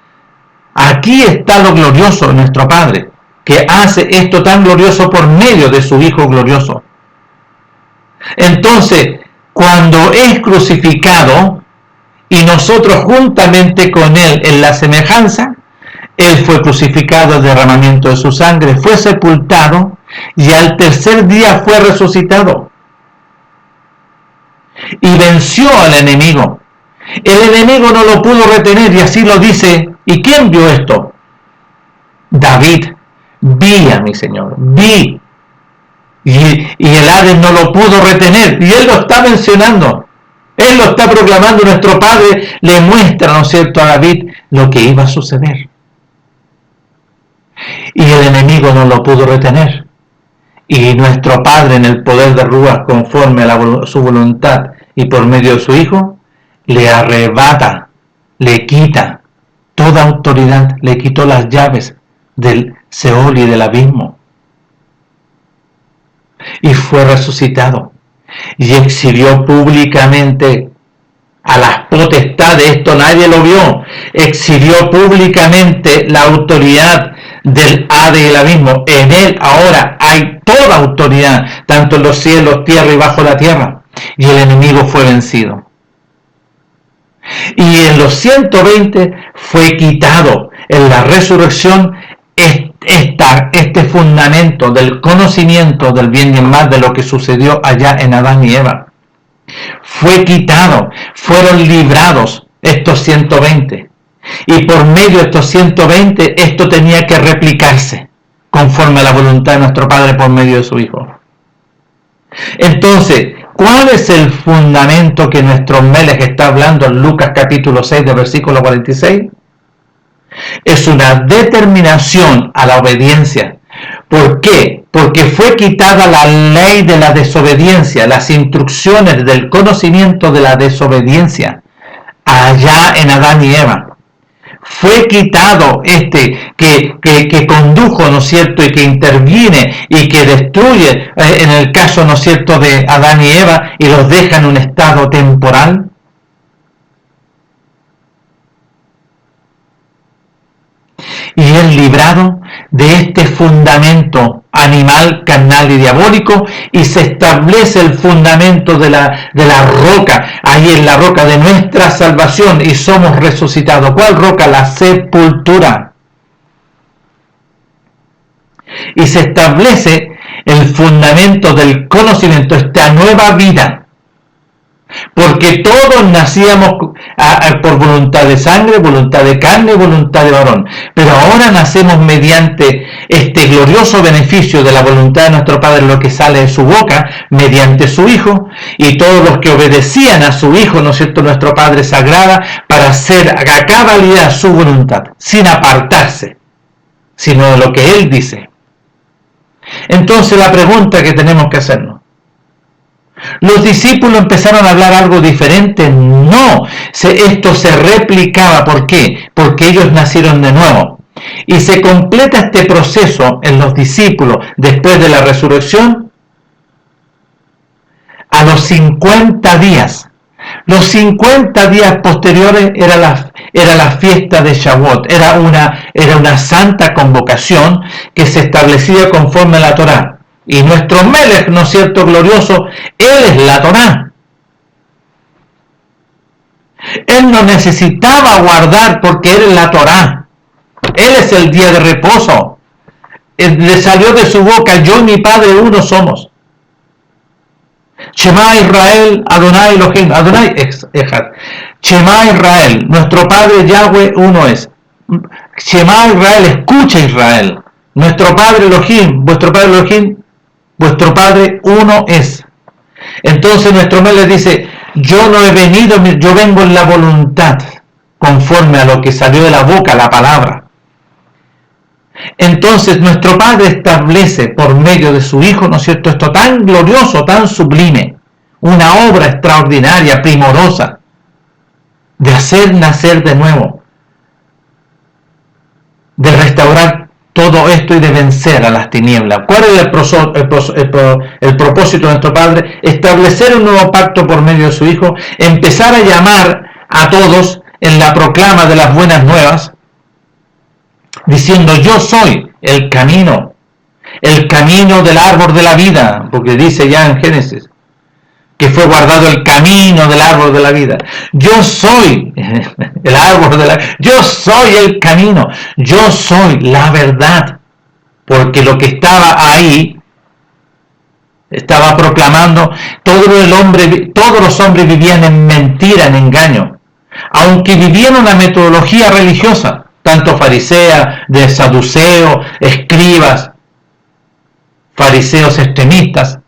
Speaker 1: Aquí está lo glorioso de nuestro Padre, que hace esto tan glorioso por medio de su Hijo glorioso. Entonces, cuando es crucificado y nosotros juntamente con Él en la semejanza, Él fue crucificado, el derramamiento de su sangre, fue sepultado y al tercer día fue resucitado. Y venció al enemigo. El enemigo no lo pudo retener y así lo dice. ¿Y quién vio esto? David. Vi a mi Señor, vi. Y el Hades no lo pudo retener. Y Él lo está mencionando. Él lo está proclamando. Nuestro Padre le muestra, ¿no es cierto?, a David lo que iba a suceder. Y el enemigo no lo pudo retener. Y nuestro Padre, en el poder de Ruach, conforme a su voluntad y por medio de su Hijo, le arrebata, le quita toda autoridad, le quitó las llaves del Seol y del abismo. Y fue resucitado. Y exhibió públicamente a las potestades, esto nadie lo vio, exhibió públicamente la autoridad del Hades y el abismo. En Él ahora hay toda autoridad, tanto en los cielos, tierra y bajo la tierra. Y el enemigo fue vencido. Y en los 120 fue quitado en la resurrección este fundamento del conocimiento del bien y el mal, de lo que sucedió allá en Adán y Eva. Fue quitado, fueron librados estos 120. Y por medio de estos 120, esto tenía que replicarse conforme a la voluntad de nuestro Padre por medio de su Hijo. Entonces, ¿cuál es el fundamento que nuestro Melech está hablando en Lucas capítulo 6, de versículo 46? Es una determinación a la obediencia. ¿Por qué? Porque fue quitada la ley de la desobediencia, las instrucciones del conocimiento de la desobediencia allá en Adán y Eva. Fue quitado que condujo, ¿no es cierto?, y que interviene y que destruye, en el caso, ¿no es cierto?, de Adán y Eva, y los deja en un estado temporal. Y es librado de este fundamento animal, carnal y diabólico, y se establece el fundamento de la roca, ahí en la roca de nuestra salvación, y somos resucitados. ¿Cuál roca? La sepultura. Y se establece el fundamento del conocimiento, esta nueva vida. Porque todos nacíamos por voluntad de sangre, voluntad de carne, voluntad de varón. Pero ahora nacemos mediante este glorioso beneficio de la voluntad de nuestro Padre, lo que sale de su boca, mediante su Hijo, y todos los que obedecían a su Hijo, ¿no es cierto?, nuestro Padre se agrada para hacer a cabalidad su voluntad, sin apartarse, sino de lo que Él dice. Entonces la pregunta que tenemos que hacernos: ¿los discípulos empezaron a hablar algo diferente? No, esto se replicaba. ¿Por qué? Porque ellos nacieron de nuevo. Y se completa este proceso en los discípulos después de la resurrección a los 50 días. Los 50 días posteriores era la fiesta de Shavuot, era una santa convocación que se establecía conforme a la Torá. Y nuestro Melech, ¿no es cierto?, glorioso, Él es la Torá. Él no necesitaba guardar porque Él es la Torá. Él es el día de reposo. Le salió de su boca: yo y mi Padre uno somos. Shema Israel, Adonai Elohim, Adonai Echad. Shema Israel, nuestro Padre Yahweh uno es. Shema Israel, escucha Israel. Nuestro Padre Elohim, vuestro Padre Elohim, vuestro Padre uno es. Entonces nuestro Melech dice: yo no he venido, yo vengo en la voluntad, conforme a lo que salió de la boca, la palabra. Entonces nuestro Padre establece por medio de su Hijo, ¿no es cierto?, esto tan glorioso, tan sublime, una obra extraordinaria, primorosa, de hacer nacer de nuevo, de restaurar todo esto y de vencer a las tinieblas. ¿Cuál es el propósito de nuestro Padre? Establecer un nuevo pacto por medio de su Hijo, empezar a llamar a todos en la proclama de las buenas nuevas, diciendo: yo soy el camino del árbol de la vida, porque dice ya en Génesis que fue guardado el camino del árbol de la vida. Yo soy el árbol de la vida, yo soy el camino, yo soy la verdad, porque lo que estaba ahí estaba proclamando, todos los hombres vivían en mentira, en engaño, aunque vivían una metodología religiosa, tanto farisea, de saduceo, escribas, fariseos extremistas,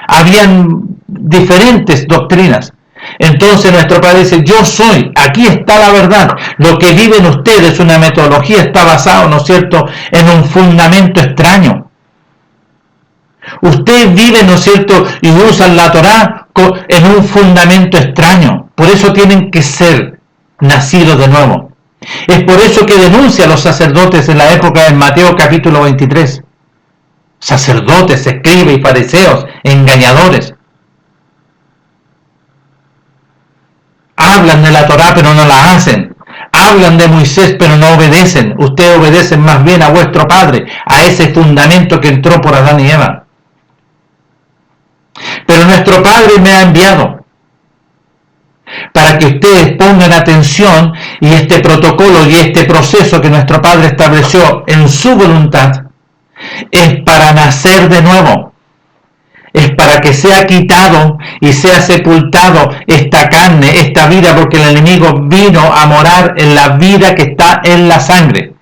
Speaker 1: habían diferentes doctrinas. Entonces nuestro Padre dice: yo soy, aquí está la verdad. Lo que viven ustedes, una metodología, está basado, ¿no es cierto?, en un fundamento extraño. Ustedes viven, ¿no es cierto?, y usan la Torá en un fundamento extraño. Por eso tienen que ser nacidos de nuevo. Es por eso que denuncia a los sacerdotes en la época de Mateo capítulo 23. Sacerdotes, escribas y fariseos, engañadores. Hablan de la Torá pero no la hacen. Hablan de Moisés pero no obedecen. Ustedes obedecen más bien a vuestro Padre, a ese fundamento que entró por Adán y Eva. Pero nuestro Padre me ha enviado para que ustedes pongan atención, y este protocolo y este proceso que nuestro Padre estableció en su voluntad es para nacer de nuevo. Es para que sea quitado y sea sepultado esta carne, esta vida, porque el enemigo vino a morar en la vida que está en la sangre.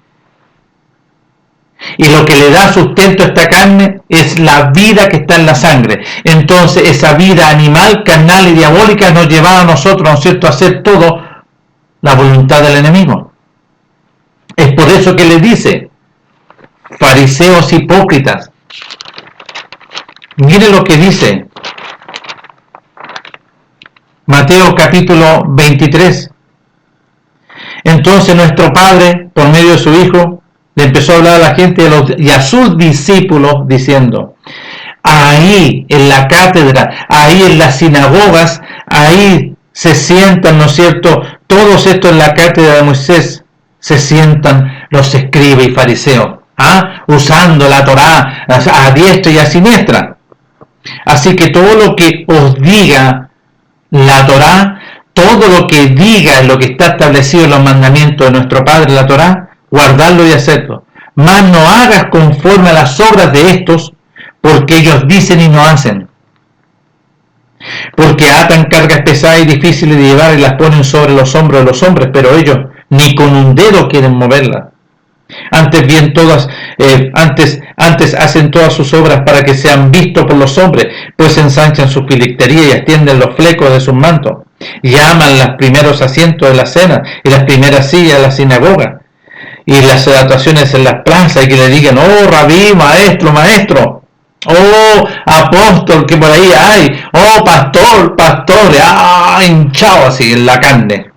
Speaker 1: Y lo que le da sustento a esta carne es la vida que está en la sangre. Entonces esa vida animal, carnal y diabólica nos lleva a nosotros, ¿no es cierto?, a hacer todo la voluntad del enemigo. Es por eso que le dice: fariseos hipócritas. Mire lo que dice Mateo capítulo 23. Entonces nuestro Padre, por medio de su Hijo, le empezó a hablar a la gente y a sus discípulos diciendo: ahí en la cátedra, ahí en las sinagogas, ahí se sientan, ¿no es cierto?, todos estos en la cátedra de Moisés, se sientan los escribas y fariseos, usando la Torá a diestra y a siniestra. Así que todo lo que os diga la Torá, todo lo que diga lo que está establecido en los mandamientos de nuestro Padre, la Torá, guardarlo y hacerlo. Mas no hagas conforme a las obras de estos, porque ellos dicen y no hacen. Porque atan cargas pesadas y difíciles de llevar y las ponen sobre los hombros de los hombres, pero ellos ni con un dedo quieren moverlas. Antes hacen todas sus obras para que sean vistos por los hombres, pues ensanchan su filactería y extienden los flecos de sus mantos, y aman los primeros asientos de la cena y las primeras sillas de la sinagoga, y las actuaciones en las plazas, y que le digan: oh rabí, maestro, maestro, oh apóstol que por ahí hay, oh pastor, pastores, hinchado así en la carne.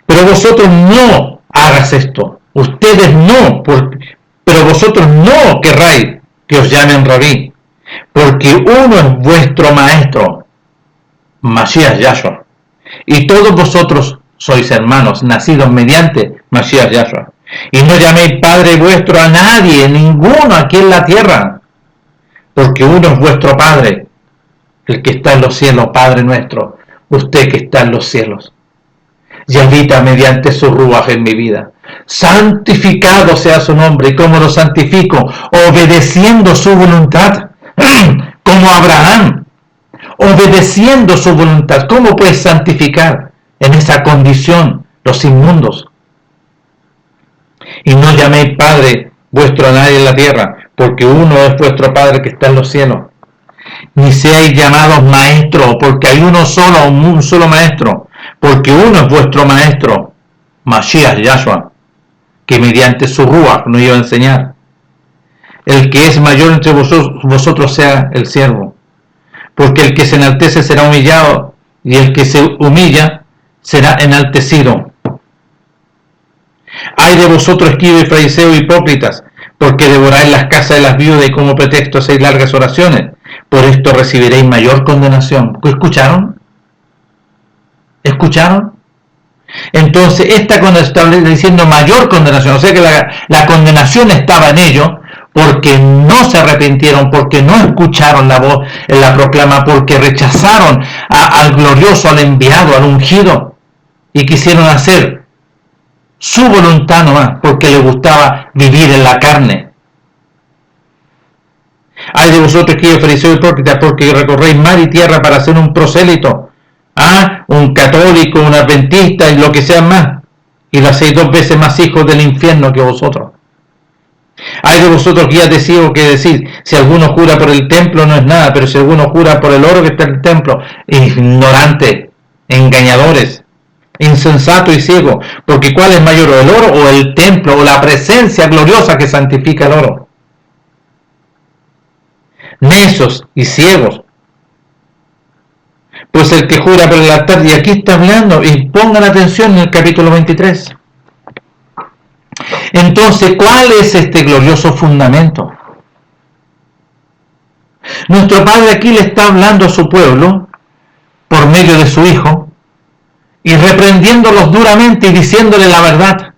Speaker 1: Pero vosotros no hagas esto, ustedes no, pero vosotros no querráis que os llamen rabí, porque uno es vuestro maestro, Mashiach Yahshua, y todos vosotros sois hermanos, nacidos mediante Mashiach Yahshua. Y no llaméis Padre vuestro a nadie, ninguno aquí en la tierra, porque uno es vuestro Padre, el que está en los cielos, Padre nuestro, usted que está en los cielos. Y habita mediante su ruaj en mi vida. Santificado sea su nombre. ¿Y cómo lo santifico? Obedeciendo su voluntad, como Abraham, obedeciendo su voluntad. ¿Cómo puedes santificar en esa condición los inmundos? Y no llaméis Padre vuestro a nadie en la tierra, porque uno es vuestro Padre que está en los cielos. Ni seáis llamados maestros, porque hay un solo maestro, porque uno es vuestro maestro, Mashiach Yahshua, que mediante su ruaj nos iba a enseñar. El que es mayor entre vosotros sea el siervo, porque el que se enaltece será humillado, y el que se humilla será enaltecido. Ay de vosotros, escribas y fariseos hipócritas, porque devoráis las casas de las viudas y como pretexto hacéis largas oraciones. Por esto recibiréis mayor condenación. ¿Escucharon? ¿Escucharon? Entonces, esta condenación está diciendo mayor condenación. O sea que la condenación estaba en ellos porque no se arrepintieron, porque no escucharon la voz en la proclama, porque rechazaron al glorioso, al enviado, al ungido, y quisieron hacer su voluntad nomás, porque les gustaba vivir en la carne. Ay de vosotros, que fariseos hipócritas, porque recorréis mar y tierra para ser un prosélito, un católico, un adventista y lo que sea más, y lo hacéis 2 veces más hijos del infierno que vosotros. Ay de vosotros, guías de ciego, que decís, si alguno jura por el templo no es nada, pero si alguno jura por el oro que está en el templo, ignorantes, engañadores, insensato y ciego, porque ¿cuál es mayor, el oro o el templo o la presencia gloriosa que santifica el oro? Necios y ciegos, pues el que jura por el altar, y aquí está hablando, y pongan atención en el capítulo 23. Entonces, ¿cuál es este glorioso fundamento? Nuestro Padre aquí le está hablando a su pueblo por medio de su Hijo y reprendiéndolos duramente y diciéndole la verdad.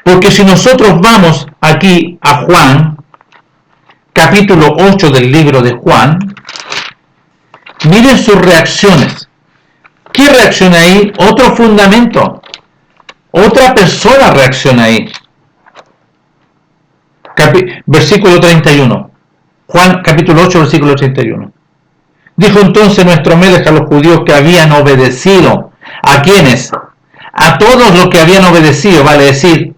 Speaker 1: Porque si nosotros vamos aquí a Juan, capítulo 8 del libro de Juan, miren sus reacciones. ¿Qué reacciona ahí? Otro fundamento. Otra persona reacciona ahí. Versículo 31. Juan capítulo 8, versículo 31. Dijo entonces nuestro Mesías a los judíos que habían obedecido. ¿A quiénes? A todos los que habían obedecido, vale decir,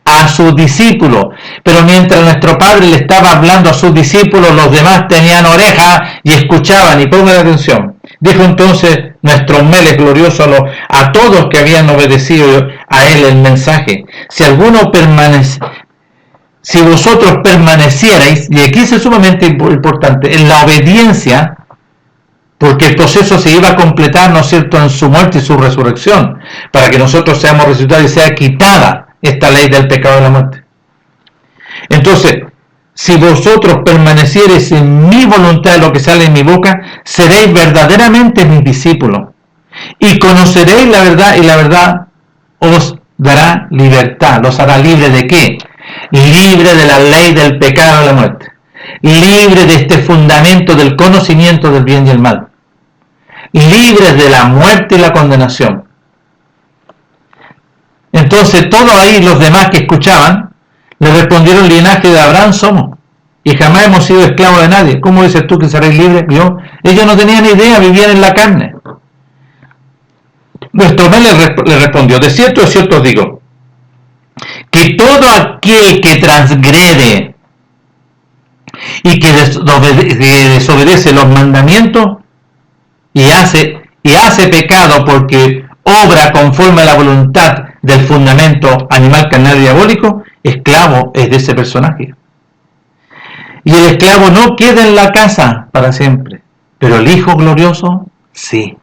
Speaker 1: a sus discípulos. Pero mientras nuestro Padre le estaba hablando a sus discípulos, los demás tenían oreja y escuchaban. Y pongan atención. Dijo entonces nuestro Mesías glorioso a todos que habían obedecido a él el mensaje. Si vosotros permanecierais, y aquí es sumamente importante, en la obediencia, porque el proceso se iba a completar, ¿no es cierto?, en su muerte y su resurrección, para que nosotros seamos resucitados y sea quitada esta ley del pecado de la muerte. Entonces, si vosotros permaneciereis en mi voluntad, de lo que sale de mi boca, seréis verdaderamente mis discípulos, y conoceréis la verdad, y la verdad os dará libertad. ¿Los hará libre de qué? Libre de la ley del pecado de la muerte, libre de este fundamento del conocimiento del bien y el mal, libres de la muerte y la condenación. Entonces todos ahí los demás que escuchaban le respondieron: linaje de Abraham somos y jamás hemos sido esclavos de nadie. ¿Cómo dices tú que seréis libres? Ellos no tenían idea, vivían en la carne. Nuestro Mesías le respondió: de cierto os digo, que todo aquel que transgrede y que desobedece los mandamientos y hace pecado porque obra conforme a la voluntad del fundamento animal, carnal y diabólico, esclavo es de ese personaje. Y el esclavo no queda en la casa para siempre, pero el Hijo glorioso sí.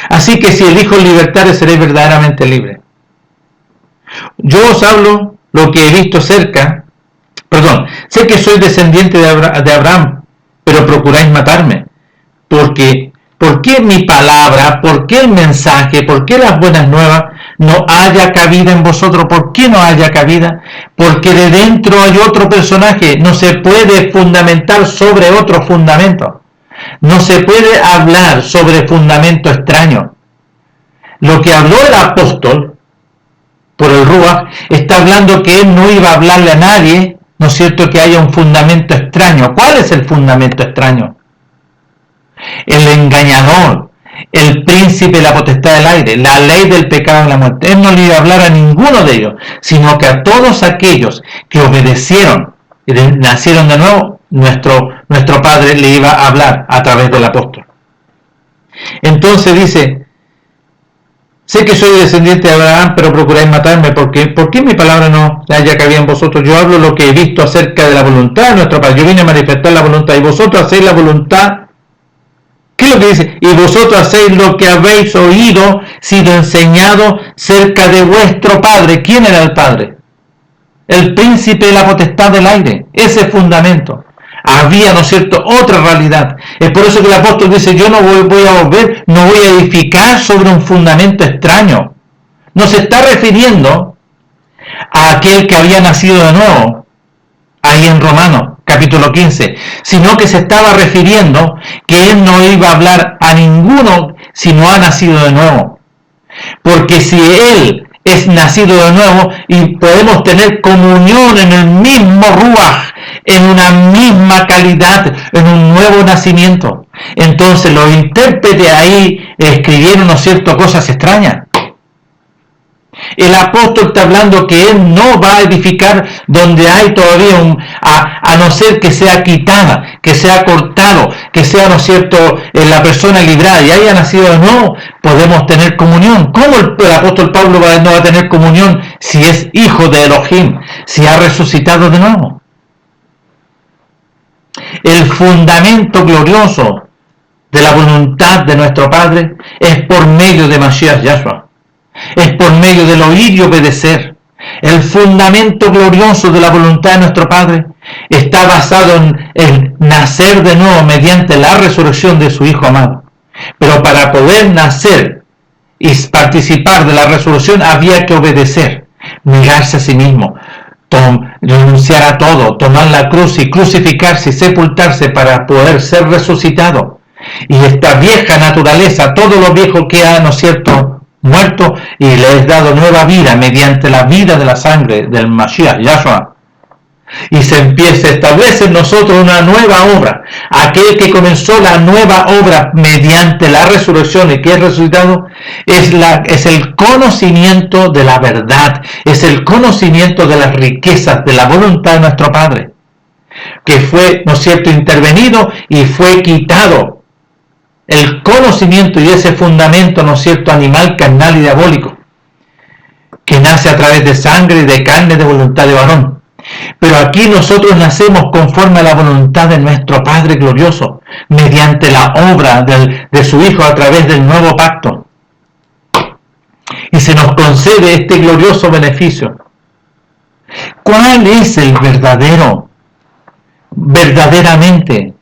Speaker 1: Así que si el Hijo libertare, seréis verdaderamente libres. Yo os hablo lo que he visto cerca. Sé que soy descendiente de Abraham, pero procuráis matarme. ¿Por qué mi palabra, por qué el mensaje, por qué las buenas nuevas no haya cabida en vosotros? ¿Por qué no haya cabida? Porque de dentro hay otro personaje. No se puede fundamentar sobre otro fundamento. No se puede hablar sobre fundamento extraño. Lo que habló el apóstol por el Ruach está hablando que él no iba a hablarle a nadie, ¿no es cierto?, que haya un fundamento extraño. ¿Cuál es el fundamento extraño? El engañador, el príncipe de la potestad del aire, la ley del pecado y la muerte. Él no le iba a hablar a ninguno de ellos, sino que a todos aquellos que obedecieron y nacieron de nuevo, nuestro Padre le iba a hablar a través del apóstol. Entonces dice: sé que soy descendiente de Abraham, pero procuráis matarme. ¿Por qué mi palabra no haya cabida en vosotros? Yo hablo lo que he visto acerca de la voluntad de nuestro Padre. Yo vine a manifestar la voluntad, y vosotros hacéis la voluntad. ¿Qué es lo que dice? Y vosotros hacéis lo que habéis oído, sido enseñado cerca de vuestro Padre. ¿Quién era el Padre? El príncipe de la potestad del aire. Ese fundamento. Había, ¿no es cierto?, otra realidad. Es por eso que el apóstol dice, yo no voy a volver, no voy a edificar sobre un fundamento extraño. No se está refiriendo a aquel que había nacido de nuevo, ahí en Romanos, capítulo 15, sino que se estaba refiriendo que él no iba a hablar a ninguno si no ha nacido de nuevo. Porque si él es nacido de nuevo y podemos tener comunión en el mismo ruaj, en una misma calidad, en un nuevo nacimiento, entonces los intérpretes ahí escribieron, ¿no es cierto?, cosas extrañas. El apóstol está hablando que él no va a edificar donde hay todavía a no ser que sea quitada, que sea cortado, que sea, ¿no es cierto?, la persona librada y haya nacido de nuevo, podemos tener comunión. ¿Cómo el apóstol Pablo no va a tener comunión si es hijo de Elohim, si ha resucitado de nuevo? El fundamento glorioso de la voluntad de nuestro Padre es por medio de Mashiach Yahshua. Es por medio del oír y obedecer. El fundamento glorioso de la voluntad de nuestro Padre está basado en el nacer de nuevo mediante la resurrección de su Hijo amado. Pero para poder nacer y participar de la resurrección había que obedecer, negarse a sí mismo, renunciar a todo, tomar la cruz y crucificarse y sepultarse para poder ser resucitado. Y esta vieja naturaleza, todo lo viejo que ha, ¿no es cierto?, muerto, y le es dado nueva vida mediante la vida de la sangre del Mashiach, Yahshua. Y se establece en nosotros una nueva obra. Aquel que comenzó la nueva obra mediante la resurrección y que es resucitado, es el conocimiento de la verdad, es el conocimiento de las riquezas de la voluntad de nuestro Padre, que fue, ¿no es cierto?, intervenido y fue quitado. El conocimiento y ese fundamento, ¿no es cierto?, animal, carnal y diabólico, que nace a través de sangre y de carne de voluntad de varón. Pero aquí nosotros nacemos conforme a la voluntad de nuestro Padre glorioso, mediante la obra de su Hijo a través del nuevo pacto. Y se nos concede este glorioso beneficio. ¿Cuál es el verdaderamente?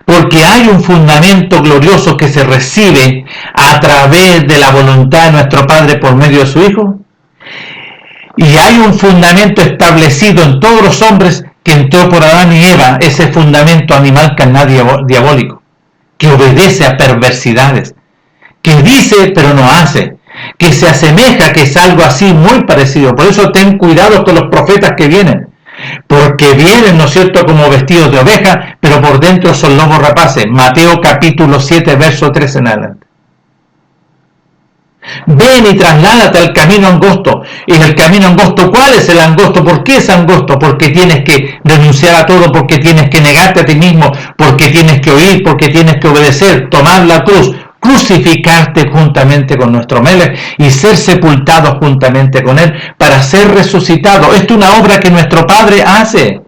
Speaker 1: Porque hay un fundamento glorioso que se recibe a través de la voluntad de nuestro Padre por medio de su Hijo. Y hay un fundamento establecido en todos los hombres que entró por Adán y Eva, ese fundamento animal carnal diabólico, que obedece a perversidades, que dice pero no hace, que se asemeja, que es algo así muy parecido. Por eso ten cuidado con los profetas que vienen. Porque vienen, ¿no es cierto?, como vestidos de oveja, pero por dentro son lobos rapaces. Mateo capítulo 7, verso 3 en adelante. Ven y trasládate al camino angosto. Y el camino angosto, ¿cuál es el angosto? ¿Por qué es angosto? Porque tienes que renunciar a todo, porque tienes que negarte a ti mismo, porque tienes que oír, porque tienes que obedecer, tomar la cruz, crucificarte juntamente con nuestro Melech y ser sepultado juntamente con él para ser resucitado. Esto es una obra que nuestro Padre hace.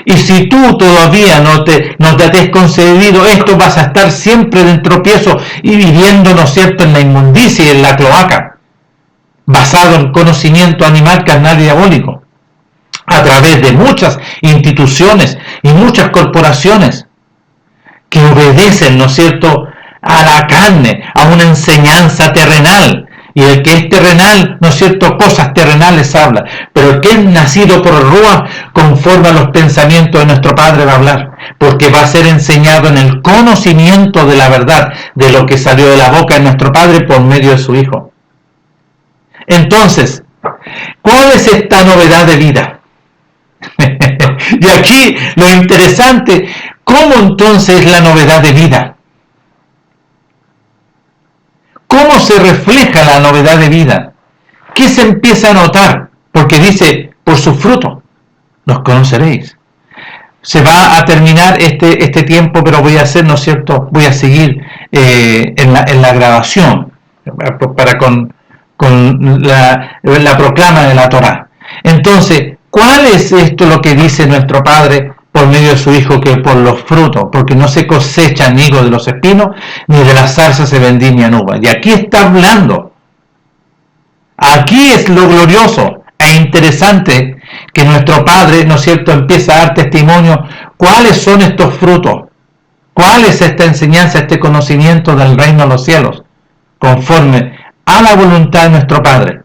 Speaker 1: Y si tú todavía no te has concedido esto, vas a estar siempre en tropiezo y viviendo, ¿no es cierto?, en la inmundicia y en la cloaca, basado en conocimiento animal, carnal y diabólico, a través de muchas instituciones y muchas corporaciones que obedecen, ¿no es cierto?, a la carne, a una enseñanza terrenal. Y el que es terrenal, ¿no es cierto?, cosas terrenales habla. Pero el que es nacido por el Ruach, conforme a los pensamientos de nuestro Padre va a hablar. Porque va a ser enseñado en el conocimiento de la verdad, de lo que salió de la boca de nuestro Padre por medio de su Hijo. Entonces, ¿cuál es esta novedad de vida? Y aquí lo interesante, ¿cómo entonces es la novedad de vida? ¿Cómo se refleja la novedad de vida? ¿Qué se empieza a notar? Porque dice, por su fruto los conoceréis. Se va a terminar este tiempo, pero voy a hacer, ¿no es cierto?, voy a seguir en la grabación con la proclama de la Torá. Entonces, ¿cuál es esto lo que dice nuestro Padre por medio de su Hijo, que por los frutos, porque no se cosechan higos de los espinos, ni de la zarza se vendimian uvas. Y aquí está hablando. Aquí es lo glorioso e interesante que nuestro Padre, ¿no es cierto?, empieza a dar testimonio cuáles son estos frutos, cuál es esta enseñanza, este conocimiento del reino de los cielos, conforme a la voluntad de nuestro Padre.